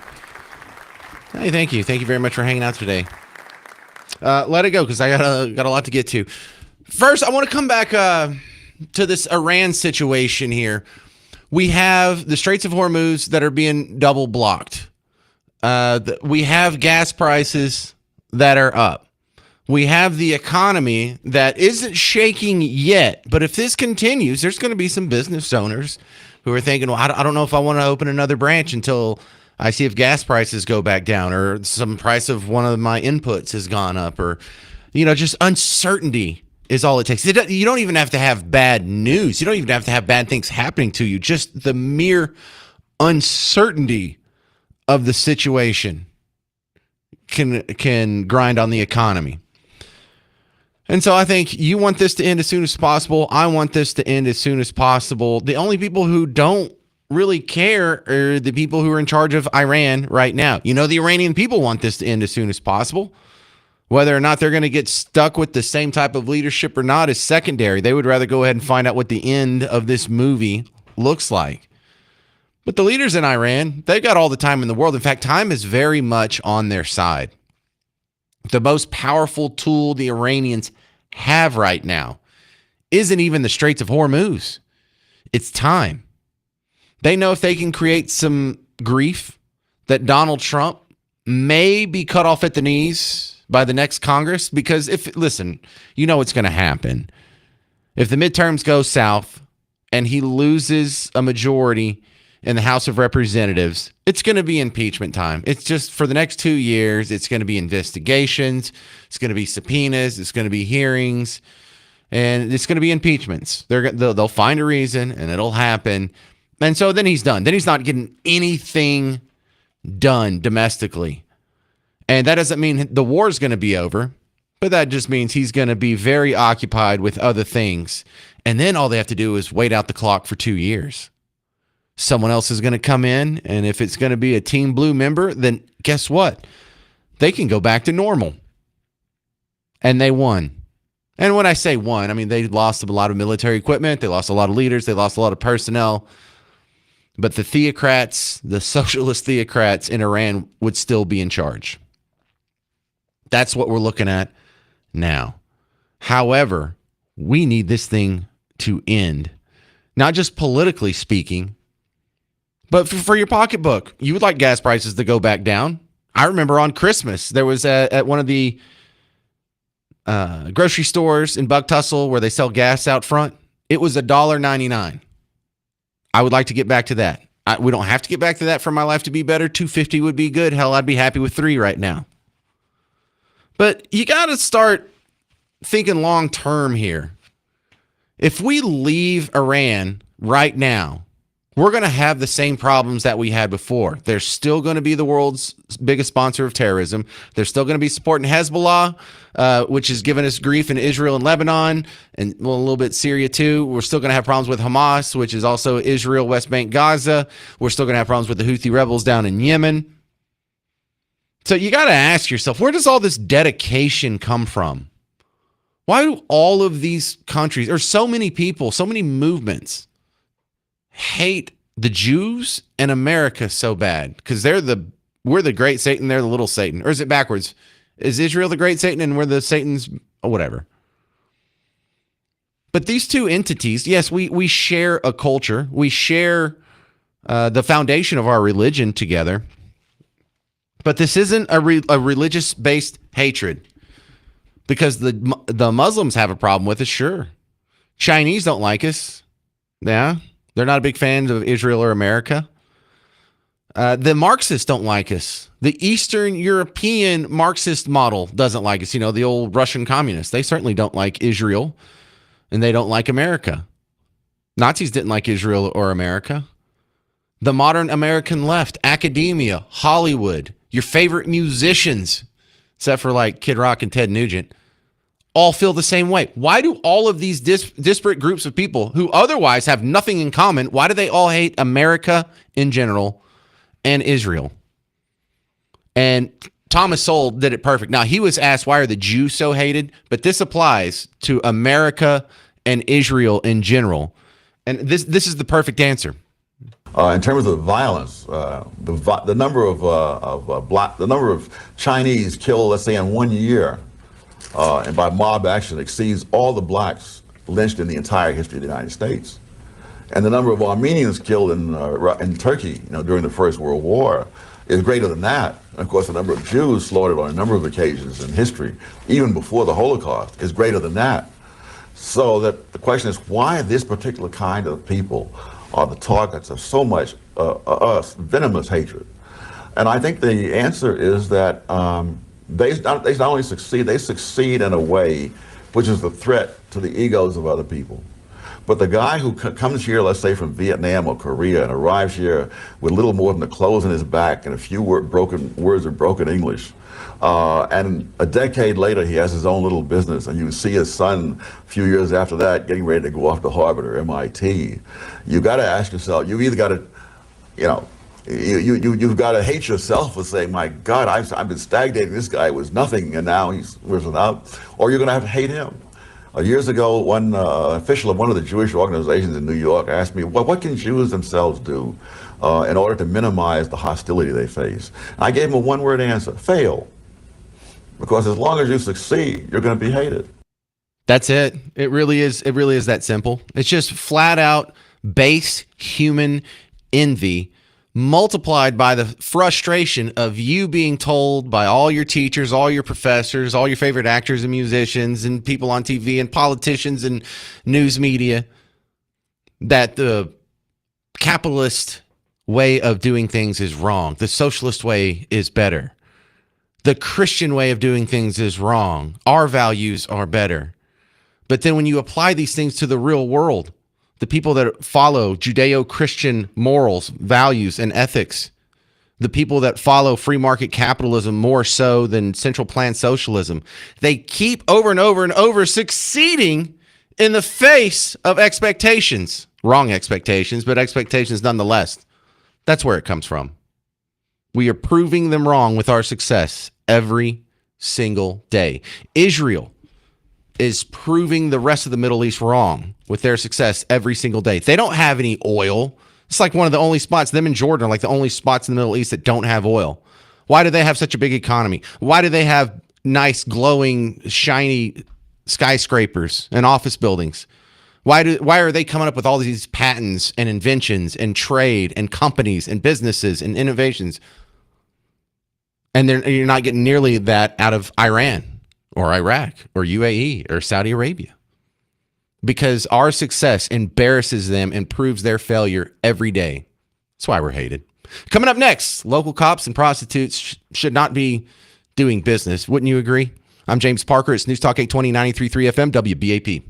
Hey, thank you. Thank you very much for hanging out today. Let it go, because I got a lot to get to. First, I want to come back to this Iran situation here. We have the Straits of Hormuz that are being double blocked. We have gas prices that are up. We have the economy that isn't shaking yet, but if this continues, there's going to be some business owners who are thinking, well, I don't know if I want to open another branch until I see if gas prices go back down or some price of one of my inputs has gone up, or, just uncertainty is all it takes. You don't even have to have bad news. You don't even have to have bad things happening to you. Just the mere uncertainty of the situation can grind on the economy. And so I think you want this to end as soon as possible. I want this to end as soon as possible. The only people who don't really care are the people who are in charge of Iran right now. The Iranian people want this to end as soon as possible. Whether or not they're going to get stuck with the same type of leadership or not is secondary. They would rather go ahead and find out what the end of this movie looks like. But the leaders in Iran, they've got all the time in the world. In fact, time is very much on their side. The most powerful tool the Iranians have right now isn't even the Straits of Hormuz. It's time. They know if they can create some grief that Donald Trump may be cut off at the knees by the next Congress, because listen, what's going to happen. If the midterms go south and he loses a majority in the House of Representatives, it's going to be impeachment time. It's just for the next 2 years, it's going to be investigations, it's going to be subpoenas, it's going to be hearings, and it's going to be impeachments. They'll find a reason, and it'll happen. And so then he's done. Then he's not getting anything done domestically. And that doesn't mean the war is going to be over, but that just means he's going to be very occupied with other things. And then all they have to do is wait out the clock for 2 years. Someone else is going to come in, and if it's going to be a Team Blue member, then guess what? They can go back to normal. And they won. And when I say won, I mean they lost a lot of military equipment, they lost a lot of leaders, they lost a lot of personnel. But the theocrats, the socialist theocrats in Iran would still be in charge. That's what we're looking at now. However, we need this thing to end. Not just politically speaking, but for your pocketbook. You would like gas prices to go back down. I remember on Christmas, there was at one of the grocery stores in Buck Tussle where they sell gas out front, it was $1.99. I would like to get back to that. We don't have to get back to that for my life to be better. $2.50 would be good. Hell, I'd be happy with $3 right now. But you got to start thinking long term here. If we leave Iran right now, we're going to have the same problems that we had before. They're still going to be the world's biggest sponsor of terrorism. They're still going to be supporting Hezbollah, which has given us grief in Israel and Lebanon, and a little bit Syria too. We're still going to have problems with Hamas, which is also Israel, West Bank, Gaza. We're still going to have problems with the Houthi rebels down in Yemen. So you got to ask yourself, where does all this dedication come from? Why do all of these countries, or so many people, so many movements, hate the Jews and America so bad? Because we're the great Satan, they're the little Satan. Or is it backwards? Is Israel the great Satan and we're the Satans? Or whatever. But these two entities, yes, we share a culture. We share the foundation of our religion together. But this isn't a religious-based hatred. Because the Muslims have a problem with us, sure. Chinese don't like us. Yeah. They're not a big fan of Israel or America. The Marxists don't like us. The Eastern European Marxist model doesn't like us. The old Russian communists. They certainly don't like Israel, and they don't like America. Nazis didn't like Israel or America. The modern American left, academia, Hollywood, your favorite musicians, except for like Kid Rock and Ted Nugent, all feel the same way. Why do all of these disparate groups of people who otherwise have nothing in common, why do they all hate America in general and Israel? And Thomas Sowell did it perfect. Now, he was asked, why are the Jews so hated? But this applies to America and Israel in general. And this is the perfect answer. In terms of violence, the number of Chinese killed, let's say, in 1 year, and by mob action exceeds all the blacks lynched in the entire history of the United States. And the number of Armenians killed in Turkey, during the First World War, is greater than that. And of course, the number of Jews slaughtered on a number of occasions in history, even before the Holocaust, is greater than that. So that the question is, why this particular kind of people are the targets of so much venomous hatred? And I think the answer is that they not only succeed, they succeed in a way which is a threat to the egos of other people. But the guy who comes here, let's say from Vietnam or Korea, and arrives here with little more than the clothes on his back and a few words of broken English, and a decade later he has his own little business, and you see his son a few years after that getting ready to go off to Harvard or MIT, you got to ask yourself, you either got to, you've got to hate yourself for saying, my God, I've been stagnating. This guy was nothing, and now he's risen up, or you're going to have to hate him. Years ago, one official of one of the Jewish organizations in New York asked me, well, what can Jews themselves do in order to minimize the hostility they face? And I gave him a one-word answer: fail. Because as long as you succeed, you're going to be hated. That's it. It really is that simple. It's just flat out base human envy multiplied by the frustration of you being told by all your teachers, all your professors, all your favorite actors and musicians and people on TV and politicians and news media that the capitalist way of doing things is wrong. The socialist way is better. The Christian way of doing things is wrong. Our values are better. But then when you apply these things to the real world, the people that follow Judeo-Christian morals, values, and ethics, the people that follow free market capitalism more so than central planned socialism, they keep over and over and over succeeding in the face of expectations. Wrong expectations, but expectations nonetheless. That's where it comes from. We are proving them wrong with our success every single day. Israel is proving the rest of the Middle East wrong with their success every single day. They don't have any oil. It's like one of the only spots, them and Jordan are like the only spots in the Middle East that don't have oil. Why do they have such a big economy? Why do they have nice, glowing, shiny skyscrapers and office buildings? Why are they coming up with all these patents and inventions and trade and companies and businesses and innovations? And you're not getting nearly that out of Iran or Iraq or UAE or Saudi Arabia, because our success embarrasses them and proves their failure every day. That's why we're hated. Coming up next, local cops and prostitutes should not be doing business. Wouldn't you agree? I'm James Parker. It's News Talk 820 93.3 FM WBAP.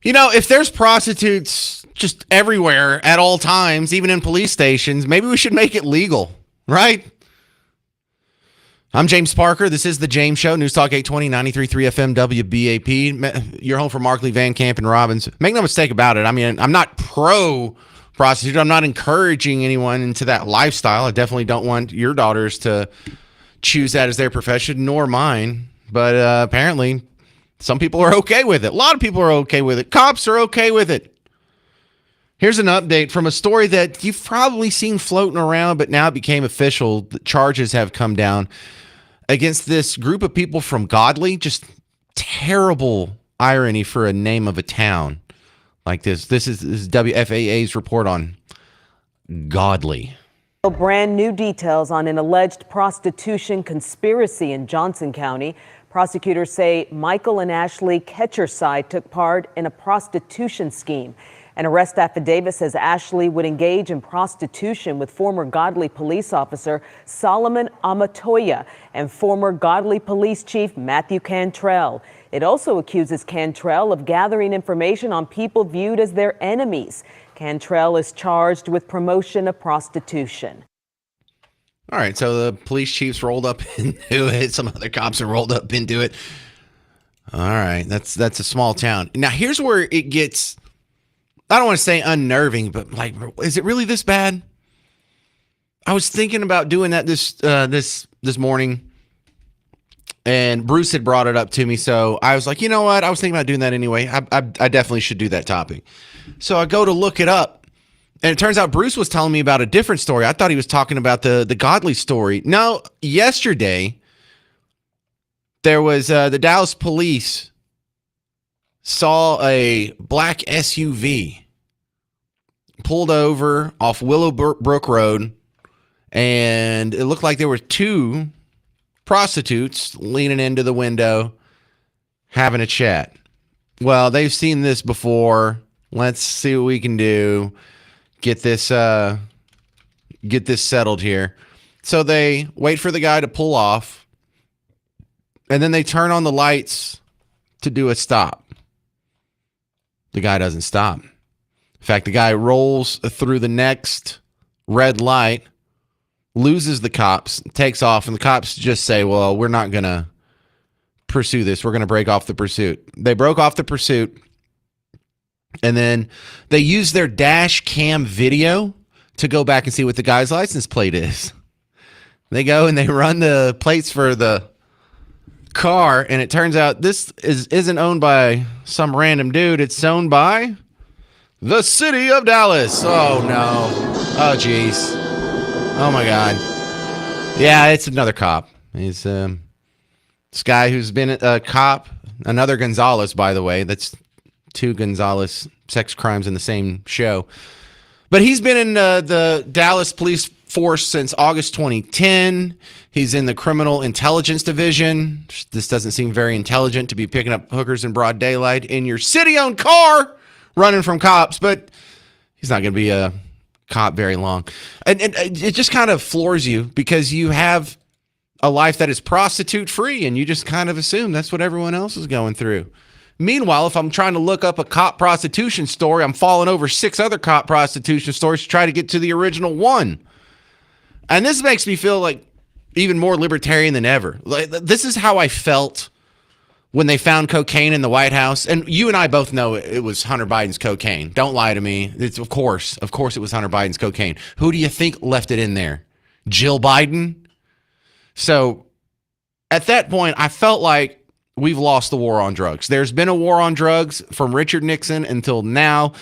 You know, if there's prostitutes just everywhere at all times, even in police stations, maybe we should make it legal, right? I'm James Parker. This is The James Show, News Talk 820, 93.3 FM, WBAP. You're home for Markley, Van Camp, and Robbins. Make no mistake about it. I mean, I'm not pro-prostitute. I'm not encouraging anyone into that lifestyle. I definitely don't want your daughters to choose that as their profession, nor mine. But apparently, some people are okay with it. A lot of people are okay with it. Cops are okay with it. Here's an update from a story that you've probably seen floating around, but now it became official. The charges have come down against this group of people from Godley. Just terrible irony for a name of a town like this. This is WFAA's report on Godley. Brand new details on an alleged prostitution conspiracy in Johnson County. Prosecutors say Michael and Ashley Ketcherside took part in a prostitution scheme. An arrest affidavit says Ashley would engage in prostitution with former Godley police officer Solomon Amatoya and former Godley police chief Matthew Cantrell. It also accuses Cantrell of gathering information on people viewed as their enemies. Cantrell is charged with promotion of prostitution. All right, so the police chiefs rolled up into it. Some other cops have rolled up into it. All right, that's a small town. Now, here's where it gets, I don't want to say unnerving, but like, is it really this bad? I was thinking about doing that this morning, and Bruce had brought it up to me, so I was like, you know what? I was thinking about doing that anyway. I definitely should do that topic. So I go to look it up. And it turns out Bruce was telling me about a different story. I thought he was talking about the Godley story. No, yesterday, there was the Dallas police saw a black SUV pulled over off Willowbrook Road, and it looked like there were two prostitutes leaning into the window having a chat. Well, they've seen this before. Let's see what we can do. Get this settled here. So they wait for the guy to pull off, and then they turn on the lights to do a stop. The guy doesn't stop. In fact, the guy rolls through the next red light, loses the cops, takes off, and the cops just say, well, we're not going to pursue this. We're going to break off the pursuit. They broke off the pursuit. And then they use their dash cam video to go back and see what the guy's license plate is. They go and they run the plates for the car, and it turns out this isn't owned by some random dude. It's owned by the city of Dallas. Oh, no. Oh, jeez. Oh, my God. Yeah, it's another cop. He's this guy who's been a cop. Another Gonzalez, by the way. That's two Gonzalez sex crimes in the same show. But he's been in the Dallas police force since August 2010. He's in the criminal intelligence division. This doesn't seem very intelligent to be picking up hookers in broad daylight in your city-owned car running from cops, but he's not going to be a cop very long. And it just kind of floors you because you have a life that is prostitute-free, and you just kind of assume that's what everyone else is going through. Meanwhile, if I'm trying to look up a cop prostitution story, I'm falling over 6 other cop prostitution stories to try to get to the original one. And this makes me feel like even more libertarian than ever. Like, this is how I felt when they found cocaine in the White House. And you and I both know it was Hunter Biden's cocaine. Don't lie to me. It's of course it was Hunter Biden's cocaine. Who do you think left it in there? Jill Biden? So at that point, I felt like we've lost the war on drugs. There's been a war on drugs from Richard Nixon until now.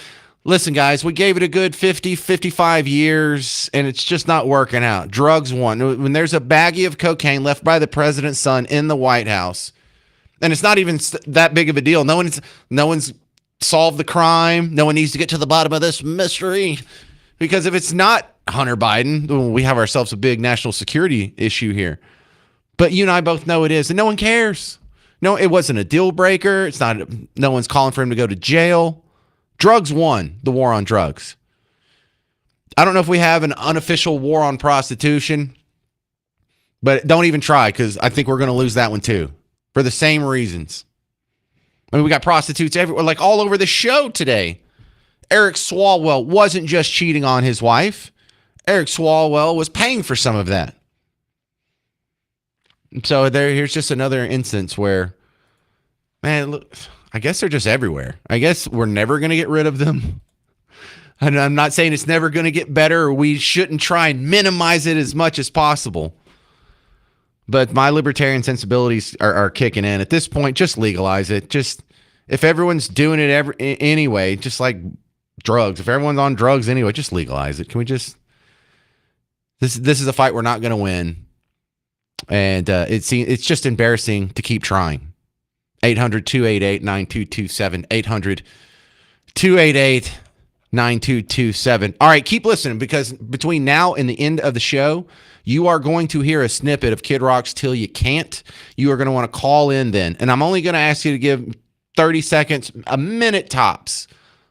Listen, guys, we gave it a good 50, 55 years, and it's just not working out. Drugs won. When there's a baggie of cocaine left by the president's son in the White House, and it's not even that big of a deal. No one's solved the crime. No one needs to get to the bottom of this mystery. Because if it's not Hunter Biden, we have ourselves a big national security issue here. But you and I both know it is, and no one cares. No, it wasn't a deal breaker. It's not. No one's calling for him to go to jail. Drugs won the war on drugs. I don't know if we have an unofficial war on prostitution, but don't even try, because I think we're going to lose that one too for the same reasons. I mean, we got prostitutes everywhere, like all over the show today. Eric Swalwell wasn't just cheating on his wife. Eric Swalwell was paying for some of that. So here's just another instance where, man, look, I guess they're just everywhere. I guess we're never going to get rid of them. And I'm not saying it's never going to get better, or we shouldn't try and minimize it as much as possible. But my libertarian sensibilities are kicking in. At this point, just legalize it. Just, if everyone's doing it anyway, just like drugs, if everyone's on drugs anyway, just legalize it. Can we just, this is a fight we're not going to win. And it's just embarrassing to keep trying. 800-288-9227. 800-288-9227. All right, keep listening, because between now and the end of the show, you are going to hear a snippet of Kid Rock's Till You Can't. You are going to want to call in then. And I'm only going to ask you to give 30 seconds, a minute tops,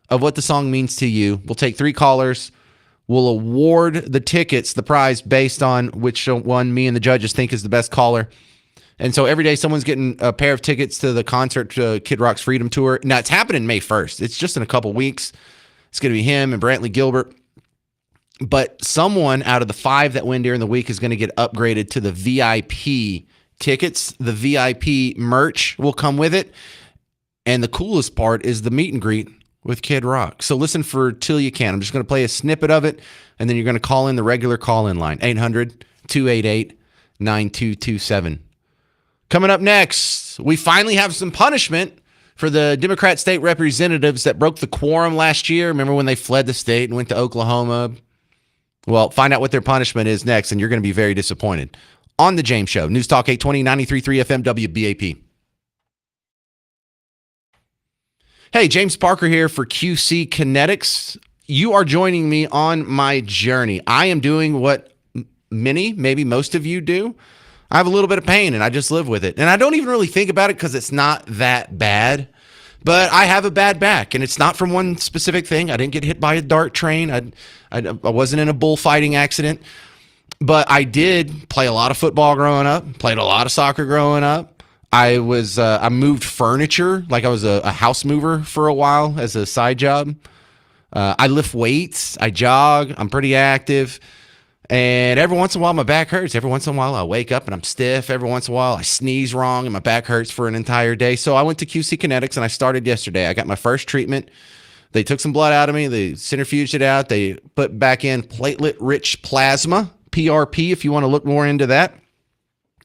of what the song means to you. We'll take 3 callers. We'll award the tickets, the prize, based on which one me and the judges think is the best caller. And so every day someone's getting a pair of tickets to the concert, to Kid Rock's Freedom Tour. Now, it's happening May 1st. It's just in a couple weeks. It's going to be him and Brantley Gilbert. But someone out of the 5 that win during the week is going to get upgraded to the VIP tickets. The VIP merch will come with it. And the coolest part is the meet and greet with Kid Rock. So listen for Till You Can. I'm just going to play a snippet of it, and then you're going to call in the regular call-in line, 800-288-9227. Coming up next, we finally have some punishment for the Democrat state representatives that broke the quorum last year. Remember when they fled the state and went to Oklahoma? Well, find out what their punishment is next, and you're going to be very disappointed. On The James Show, News Talk 820, 93.3 FM, WBAP. Hey, James Parker here for QC Kinetics. You are joining me on my journey. I am doing what many, maybe most of you do. I have a little bit of pain, and I just live with it. And I don't even really think about it because it's not that bad. But I have a bad back, and it's not from one specific thing. I didn't get hit by a dart train. I wasn't in a bullfighting accident. But I did play a lot of football growing up, played a lot of soccer growing up. I moved furniture, like I was a house mover for a while as a side job. I lift weights, I jog, I'm pretty active. And every once in a while, my back hurts. Every once in a while, I wake up and I'm stiff. Every once in a while, I sneeze wrong and my back hurts for an entire day. So I went to QC Kinetics and I started yesterday. I got my first treatment. They took some blood out of me. They centrifuged it out. They put back in platelet-rich plasma, PRP, if you want to look more into that.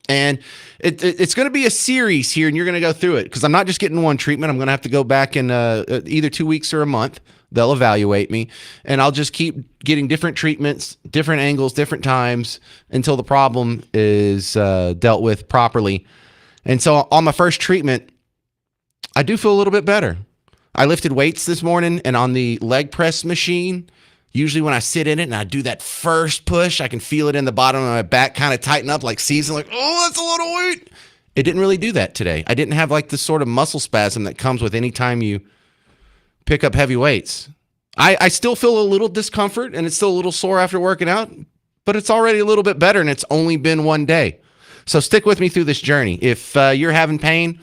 And it's going to be a series here, and you're going to go through it, because I'm not just getting one treatment. I'm going to have to go back in either 2 weeks or a month. They'll evaluate me, and I'll just keep getting different treatments, different angles, different times, until the problem is dealt with properly. And so on my first treatment, I do feel a little bit better. I lifted weights this morning, and on the leg press machine, usually when I sit in it and I do that first push, I can feel it in the bottom of my back kind of tighten up, like season, like, oh, that's a lot of weight. It didn't really do that today. I didn't have like this sort of muscle spasm that comes with any time you pick up heavy weights. I still feel a little discomfort, and it's still a little sore after working out, but it's already a little bit better, and it's only been one day. So stick with me through this journey. If you're having pain,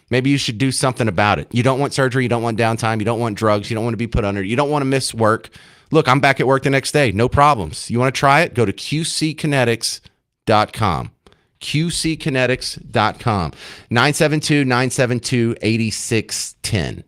maybe you should do something about it. You don't want surgery. You don't want downtime. You don't want drugs. You don't want to be put under. You don't want to miss work. Look, I'm back at work the next day. No problems. You want to try it? Go to QCkinetics.com. QCkinetics.com. 972-972-8610.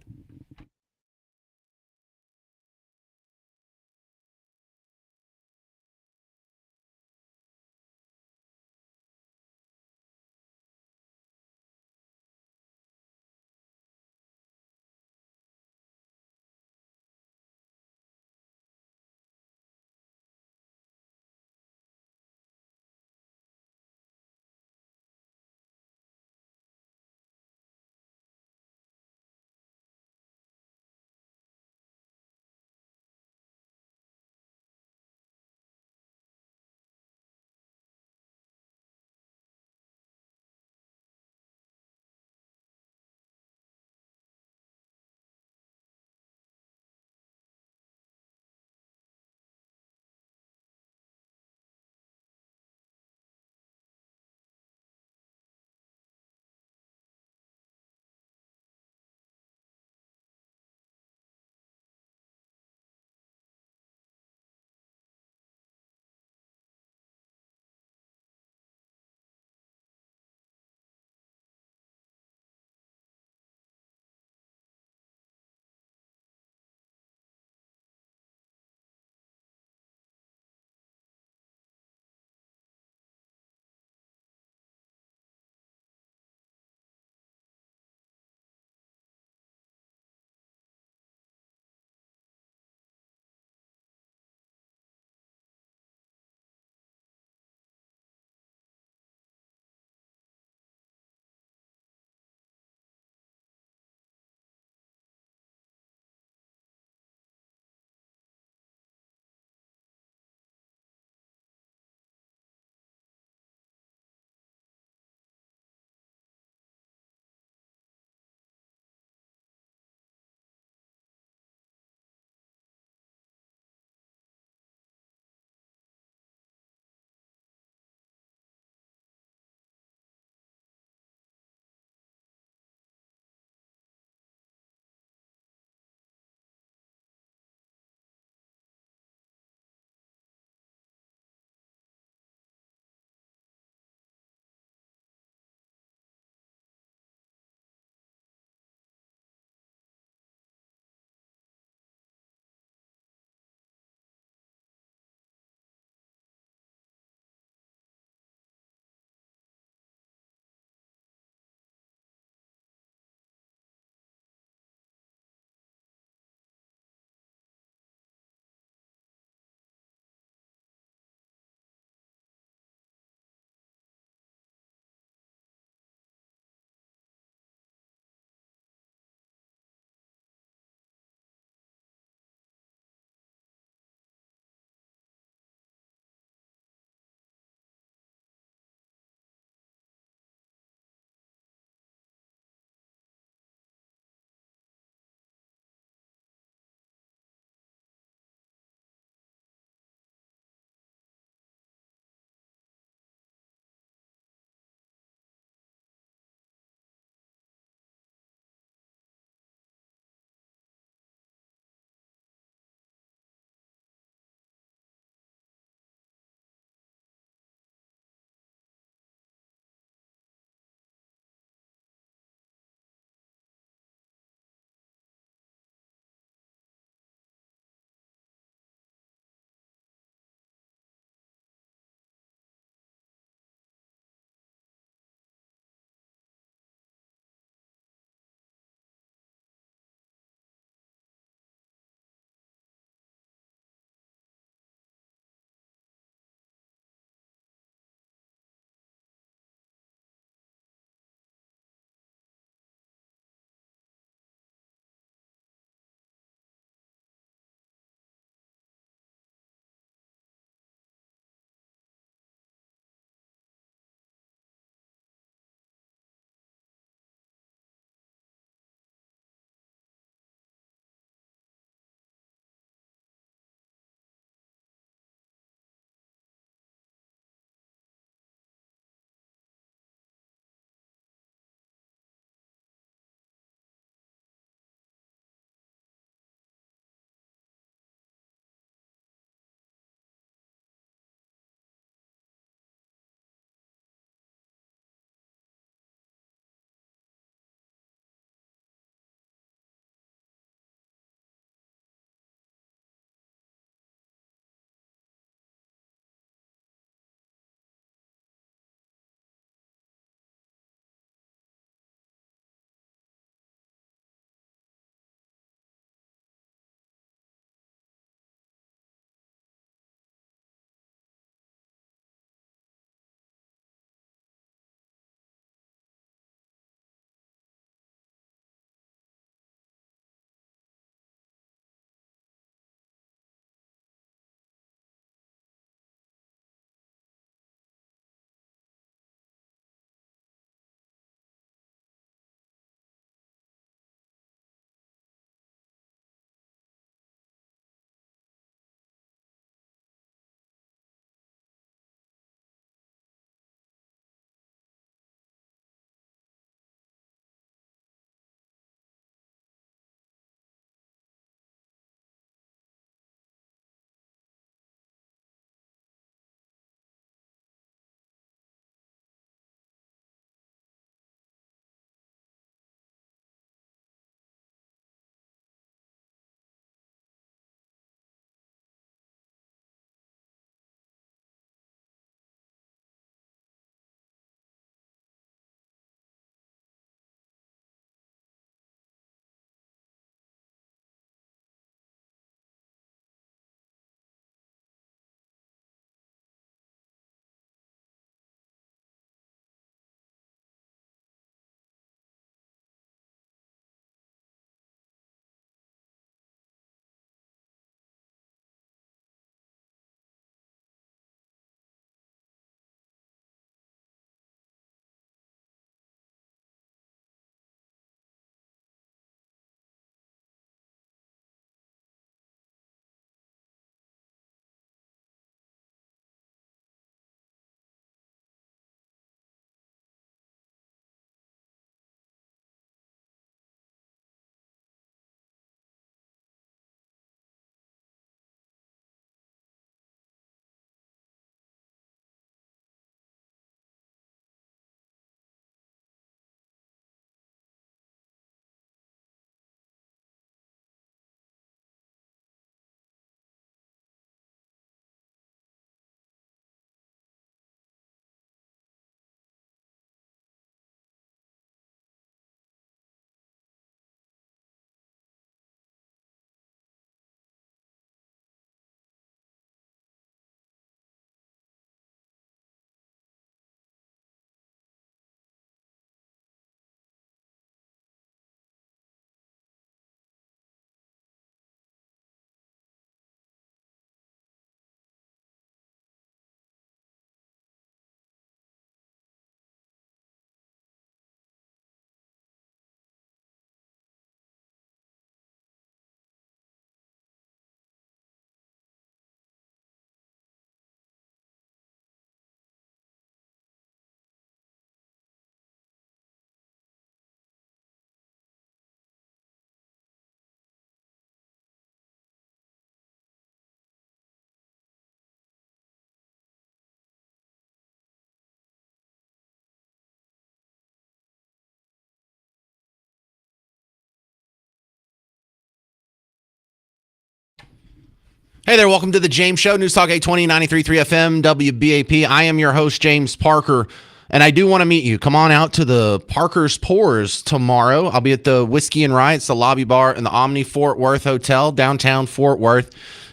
Hey there, welcome to the James Show, News Talk 820, 93.3 FM, WBAP. I am your host, James Parker, and I do want to meet you. Come on out to the Parker's Pours tomorrow. I'll be at the Whiskey and Rye. It's the lobby bar in the Omni Fort Worth Hotel, downtown Fort Worth,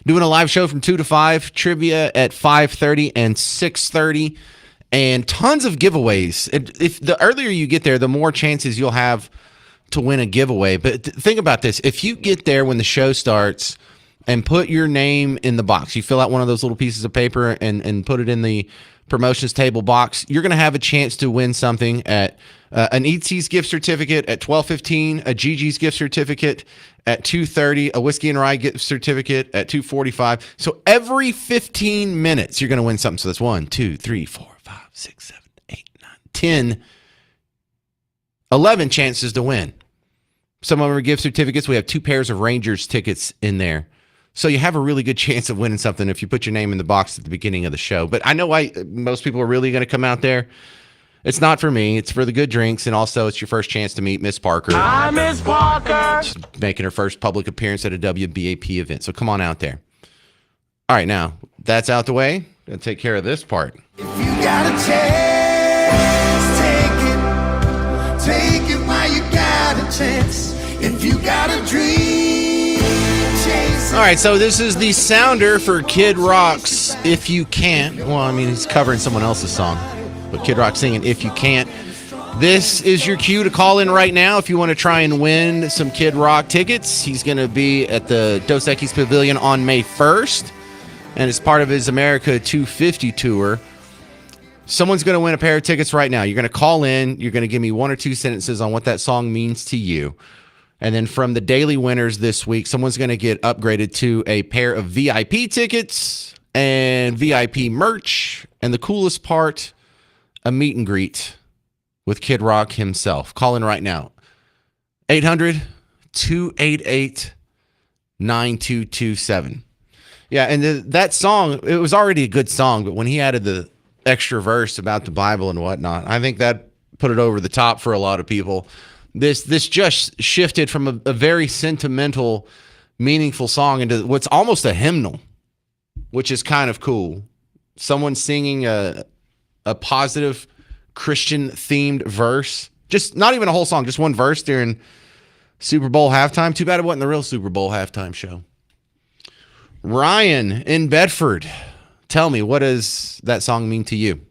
doing a live show from 2 to 5, trivia at 5:30 and 6:30, and tons of giveaways. If the earlier you get there, the more chances you'll have to win a giveaway. But think about this. If you get there when the show starts and put your name in the box, you fill out one of those little pieces of paper and put it in the promotions table box, you're going to have a chance to win something at an Eatsy's gift certificate at 12:15, a Gigi's gift certificate at 2:30, a Whiskey and Rye gift certificate at 2:45. So every 15 minutes, you're going to win something. So that's 1, 2, 3, 4, 5, 6, 7, 8, 9, 10, 11 chances to win. Some of them are gift certificates. We have 2 pairs of Rangers tickets in there. So you have a really good chance of winning something if you put your name in the box at the beginning of the show. But I know why most people are really going to come out there. It's not for me. It's for the good drinks, and also it's your first chance to meet Miss Parker. Hi, Miss Parker. She's making her first public appearance at a WBAP event. So come on out there. All right, now that's out the way. Gonna take care of this part. You got a chance, take it while you got a chance. If you got a dream, chase it. All right, so this is the sounder for Kid Rock's If You Can't. Well, I mean, he's covering someone else's song, but Kid Rock singing If You Can't. This is your cue to call in right now if you want to try and win some Kid Rock tickets. He's going to be at the Dos Equis Pavilion on May 1st, and it's part of his America 250 tour. Someone's going to win a pair of tickets right now. You're going to call in. You're going to give me 1 or 2 sentences on what that song means to you. And then from the daily winners this week, someone's going to get upgraded to a pair of VIP tickets and VIP merch. And the coolest part, a meet and greet with Kid Rock himself. Call in right now. 800-288-9227. Yeah, and that song, it was already a good song, but when he added the extra verse about the Bible and whatnot, I think that put it over the top for a lot of people. This just shifted from a very sentimental, meaningful song into what's almost a hymnal, which is kind of cool. Someone singing a positive Christian-themed verse. Just not even a whole song, just one verse during Super Bowl halftime. Too bad it wasn't the real Super Bowl halftime show. Ryan in Bedford, tell me, what does that song mean to you?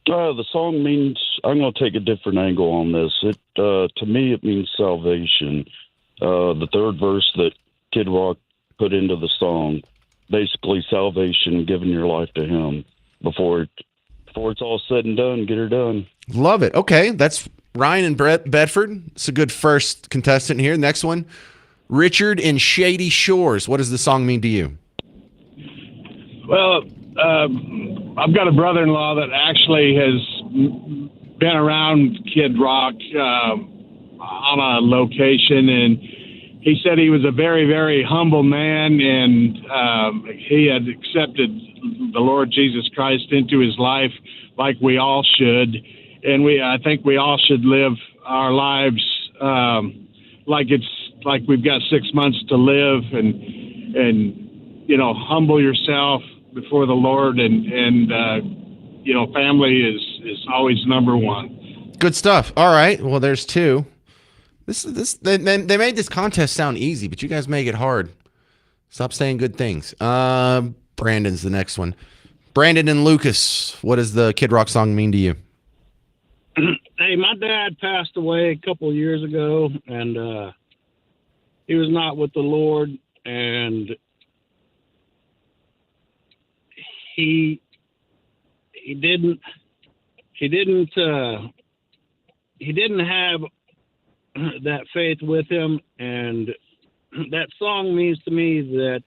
The song means, I'm going to take a different angle on this. To me, it means salvation. The third verse that Kid Rock put into the song, basically salvation, giving your life to him before it's all said and done. Get her done. Love it. Okay, that's Ryan in Bedford. It's a good first contestant here. Next one, Richard in Shady Shores. What does the song mean to you? Well, I've got a brother-in-law that actually has been around Kid Rock on a location, and he said he was a very, very humble man, and he had accepted the Lord Jesus Christ into his life like we all should, and I think we all should live our lives like we've got 6 months to live, and humble yourself before the Lord, and family is always number one. Good stuff. All right. Well, there's 2. They made this contest sound easy, but you guys make it hard. Stop saying good things. Brandon's the next one. Brandon and Lucas, what does the Kid Rock song mean to you? Hey, my dad passed away a couple of years ago, and he was not with the Lord, and he didn't have that faith with him, and that song means to me that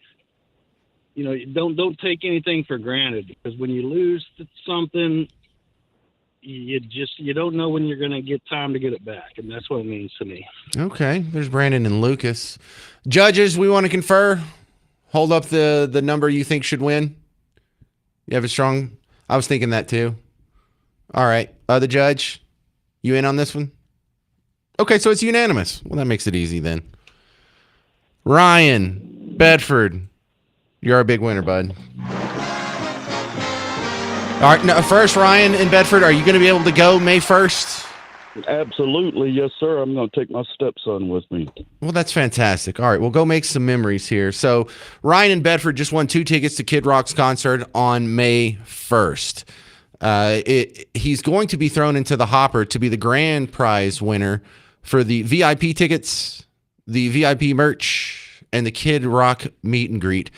don't take anything for granted, because when you lose something, you don't know when you're going to get time to get it back, and that's what it means to me. Okay, there's Brandon and Lucas. Judges, we want to confer. Hold up the number you think should win. You have a strong... I was thinking that too. All right. The judge, you in on this one? Okay, so it's unanimous. Well, that makes it easy then. Ryan, Bedford, You're a big winner, bud. All right, now, first, Ryan in Bedford, are you going to be able to go May 1st? Absolutely, yes, sir. I'm going to take my stepson with me. Well, that's fantastic. All right, we'll go make some memories here. So, Ryan in Bedford just won 2 tickets to Kid Rock's concert on May 1st. He's going to be thrown into the hopper to be the grand prize winner for the VIP tickets, the VIP merch, and the Kid Rock meet and greet.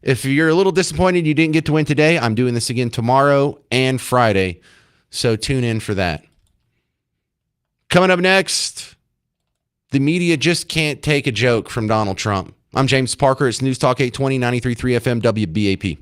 If you're a little disappointed you didn't get to win today, I'm doing this again tomorrow and Friday, so tune in for that. Coming up next, the media just can't take a joke from Donald Trump. I'm James Parker. It's News Talk 820, 93.3 FM, WBAP.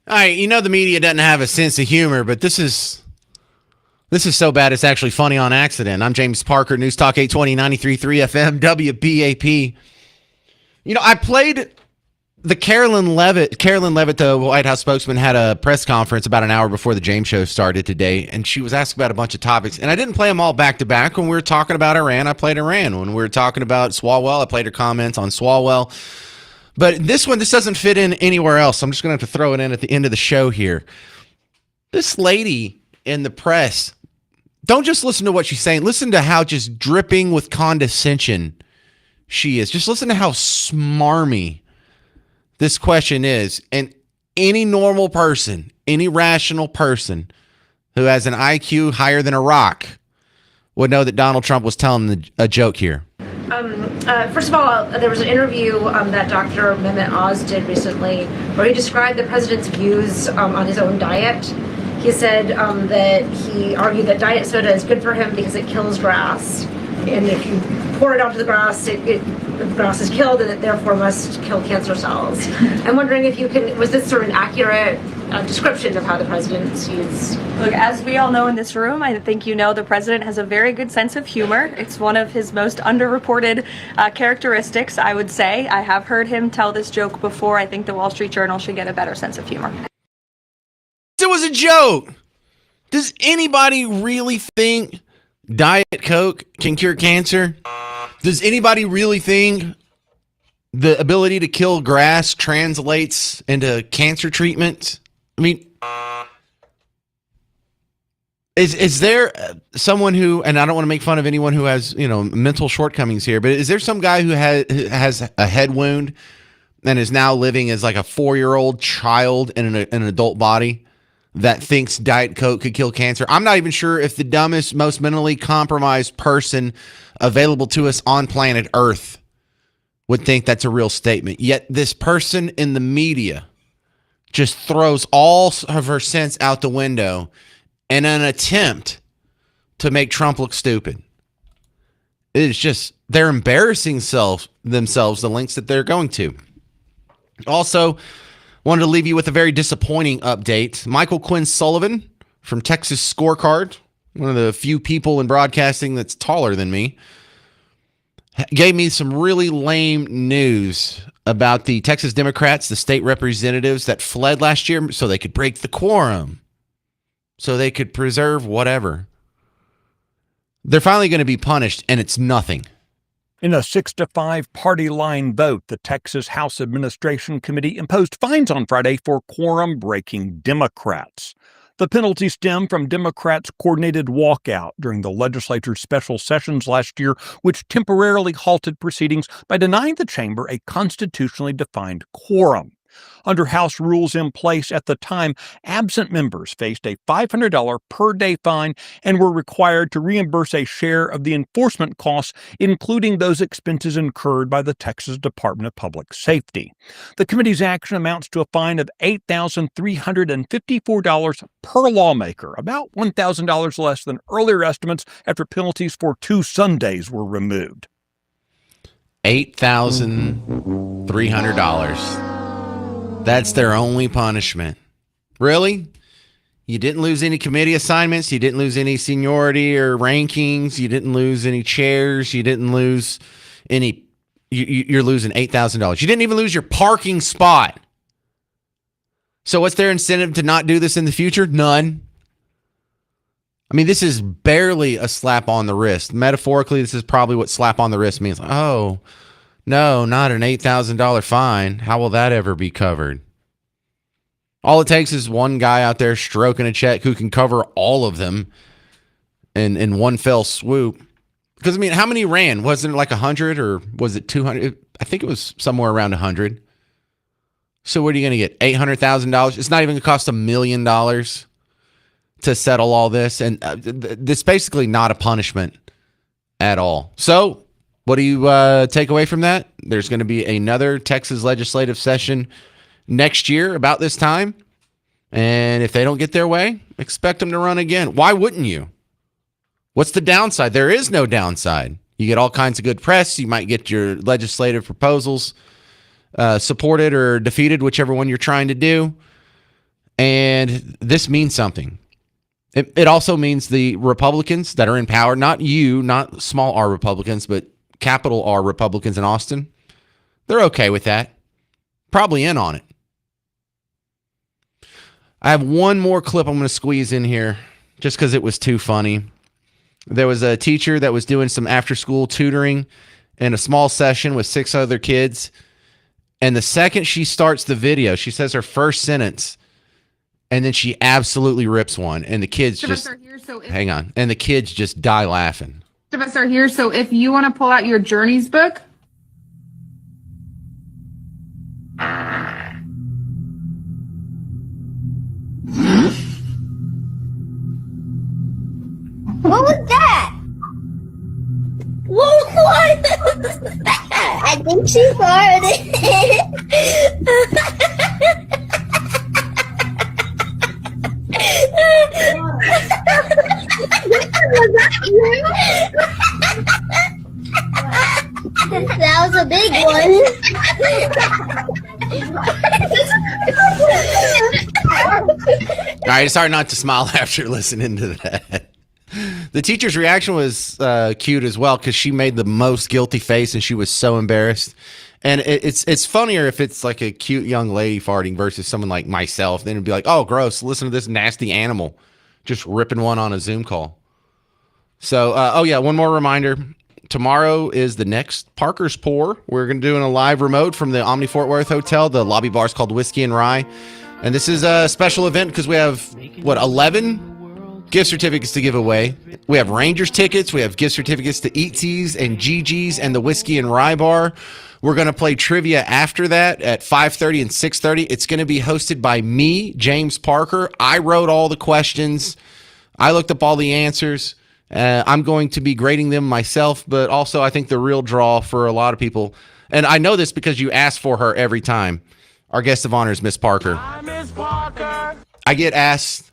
All right, the media doesn't have a sense of humor, but this is so bad it's actually funny on accident. I'm James Parker, News Talk 820, 93.3 FM, WBAP. I played the Carolyn Levitt, the White House spokesman, had a press conference about an hour before the James Show started today, and she was asked about a bunch of topics, and I didn't play them all back to back. When we were talking about Iran, I played Iran. When we were talking about Swalwell, I played her comments on Swalwell. But this doesn't fit in anywhere else. I'm just going to have to throw it in at the end of the show here. This lady in the press, don't just listen to what she's saying. Listen to how just dripping with condescension she is. Just listen to how smarmy this question is. And any normal person, any rational person who has an IQ higher than a rock would know that Donald Trump was telling a joke here. First of all, there was an interview that Dr. Mehmet Oz did recently where he described the president's views on his own diet. He said that he argued that diet soda is good for him because it kills grass. And if you pour it onto the grass, the grass is killed and it therefore must kill cancer cells. I'm wondering if was this sort of an accurate description of how the president sees? Look, as we all know in this room, I think the president has a very good sense of humor. It's one of his most underreported characteristics, I would say. I have heard him tell this joke before. I think the Wall Street Journal should get a better sense of humor. It was a joke. Does anybody really think Diet Coke can cure cancer? Does anybody really think the ability to kill grass translates into cancer treatment? I mean, is there someone who, and I don't want to make fun of anyone who has, mental shortcomings here, but is there some guy who has a head wound and is now living as like a 4-year-old child in an adult body that thinks Diet Coke could kill cancer? I'm not even sure if the dumbest, most mentally compromised person available to us on planet Earth would think that's a real statement. Yet this person in the media just throws all of her sense out the window in an attempt to make Trump look stupid. It is just, they're embarrassing themselves, the lengths that they're going to. Also, wanted to leave you with a very disappointing update. Michael Quinn Sullivan from Texas Scorecard, one of the few people in broadcasting that's taller than me, gave me some really lame news about the Texas Democrats, the state representatives that fled last year so they could break the quorum, so they could preserve whatever. They're finally going to be punished, and it's nothing. In a 6-5 party line vote, the Texas House Administration Committee imposed fines on Friday for quorum-breaking Democrats. The penalty stemmed from Democrats' coordinated walkout during the legislature's special sessions last year, which temporarily halted proceedings by denying the chamber a constitutionally defined quorum. Under House rules in place at the time, absent members faced a $500 per day fine and were required to reimburse a share of the enforcement costs, including those expenses incurred by the Texas Department of Public Safety. The committee's action amounts to a fine of $8,354 per lawmaker, about $1,000 less than earlier estimates after penalties for 2 Sundays were removed. $8,300. That's their only punishment. Really? You didn't lose any committee assignments. You didn't lose any seniority or rankings. You didn't lose any chairs. You didn't lose any. You're losing $8,000. You didn't even lose your parking spot. So what's their incentive to not do this in the future? None. I mean, this is barely a slap on the wrist. Metaphorically, this is probably what slap on the wrist means. Oh, no, not an $8,000 fine. How will that ever be covered? All it takes is one guy out there stroking a check who can cover all of them in one fell swoop. Because, I mean, how many ran? Wasn't it like 100 or was it 200? I think it was somewhere around 100. So what are you going to get? $800,000? It's not even going to cost $1 million to settle all this. And this basically not a punishment at all. So what do you take away from that? There's going to be another Texas legislative session next year about this time. And if they don't get their way, expect them to run again. Why wouldn't you? What's the downside? There is no downside. You get all kinds of good press. You might get your legislative proposals supported or defeated, whichever one you're trying to do. And this means something. It also means the Republicans that are in power, not you, not small r Republicans, but capital R Republicans in Austin, they're okay with that. Probably in on it. I have one more clip I'm going to squeeze in here just because it was too funny. There was a teacher that was doing some after-school tutoring in a small session with 6 other kids. And the second she starts the video, she says her first sentence, and then she absolutely rips one. And the kids just, hang on, and the kids just die laughing. Most of us are here, so if you want to pull out your Journeys book. What was that? What was that? I think she farted. That was a big one. All right, it's hard not to smile after listening to that. The teacher's reaction was cute as well because she made the most guilty face and she was so embarrassed. And it's funnier if it's like a cute young lady farting versus someone like myself. Then it'd be like, oh, gross, listen to this nasty animal just ripping one on a Zoom call. So, one more reminder. Tomorrow is the next Parker's Pour. We're going to do a live remote from the Omni Fort Worth Hotel. The lobby bar is called Whiskey and Rye. And this is a special event because we have, 11 gift certificates to give away. We have Rangers tickets. We have gift certificates to Eatsies and Gigi's and the Whiskey and Rye Bar. We're going to play trivia after that at 5:30 and 6:30. It's going to be hosted by me, James Parker. I wrote all the questions. I looked up all the answers. I'm going to be grading them myself, but also I think the real draw for a lot of people, and I know this because you ask for her every time, our guest of honor is Miss Parker. Hi, Miss Parker. I get asked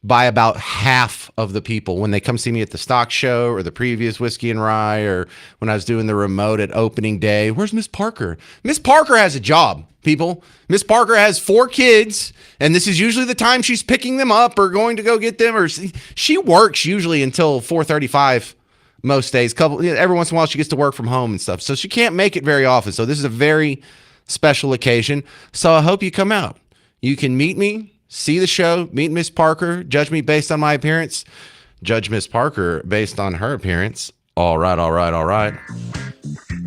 by about half of the people when they come see me at the stock show or the previous Whiskey and Rye or when I was doing the remote at opening day. Where's Miss Parker? Miss Parker has a job, people. Miss Parker has 4 kids, and this is usually the time she's picking them up or going to go get them. Or she works usually until 4:35 most days. Every once in a while she gets to work from home and stuff. So she can't make it very often. So this is a very special occasion. So I hope you come out. You can meet me. See the show, meet Miss Parker, judge me based on my appearance, judge Miss Parker based on her appearance. All right.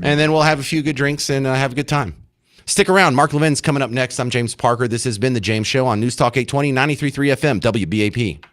And then we'll have a few good drinks and have a good time. Stick around. Mark Levin's coming up next. I'm James Parker. This has been The James Show on News Talk 820, 93.3 FM, WBAP.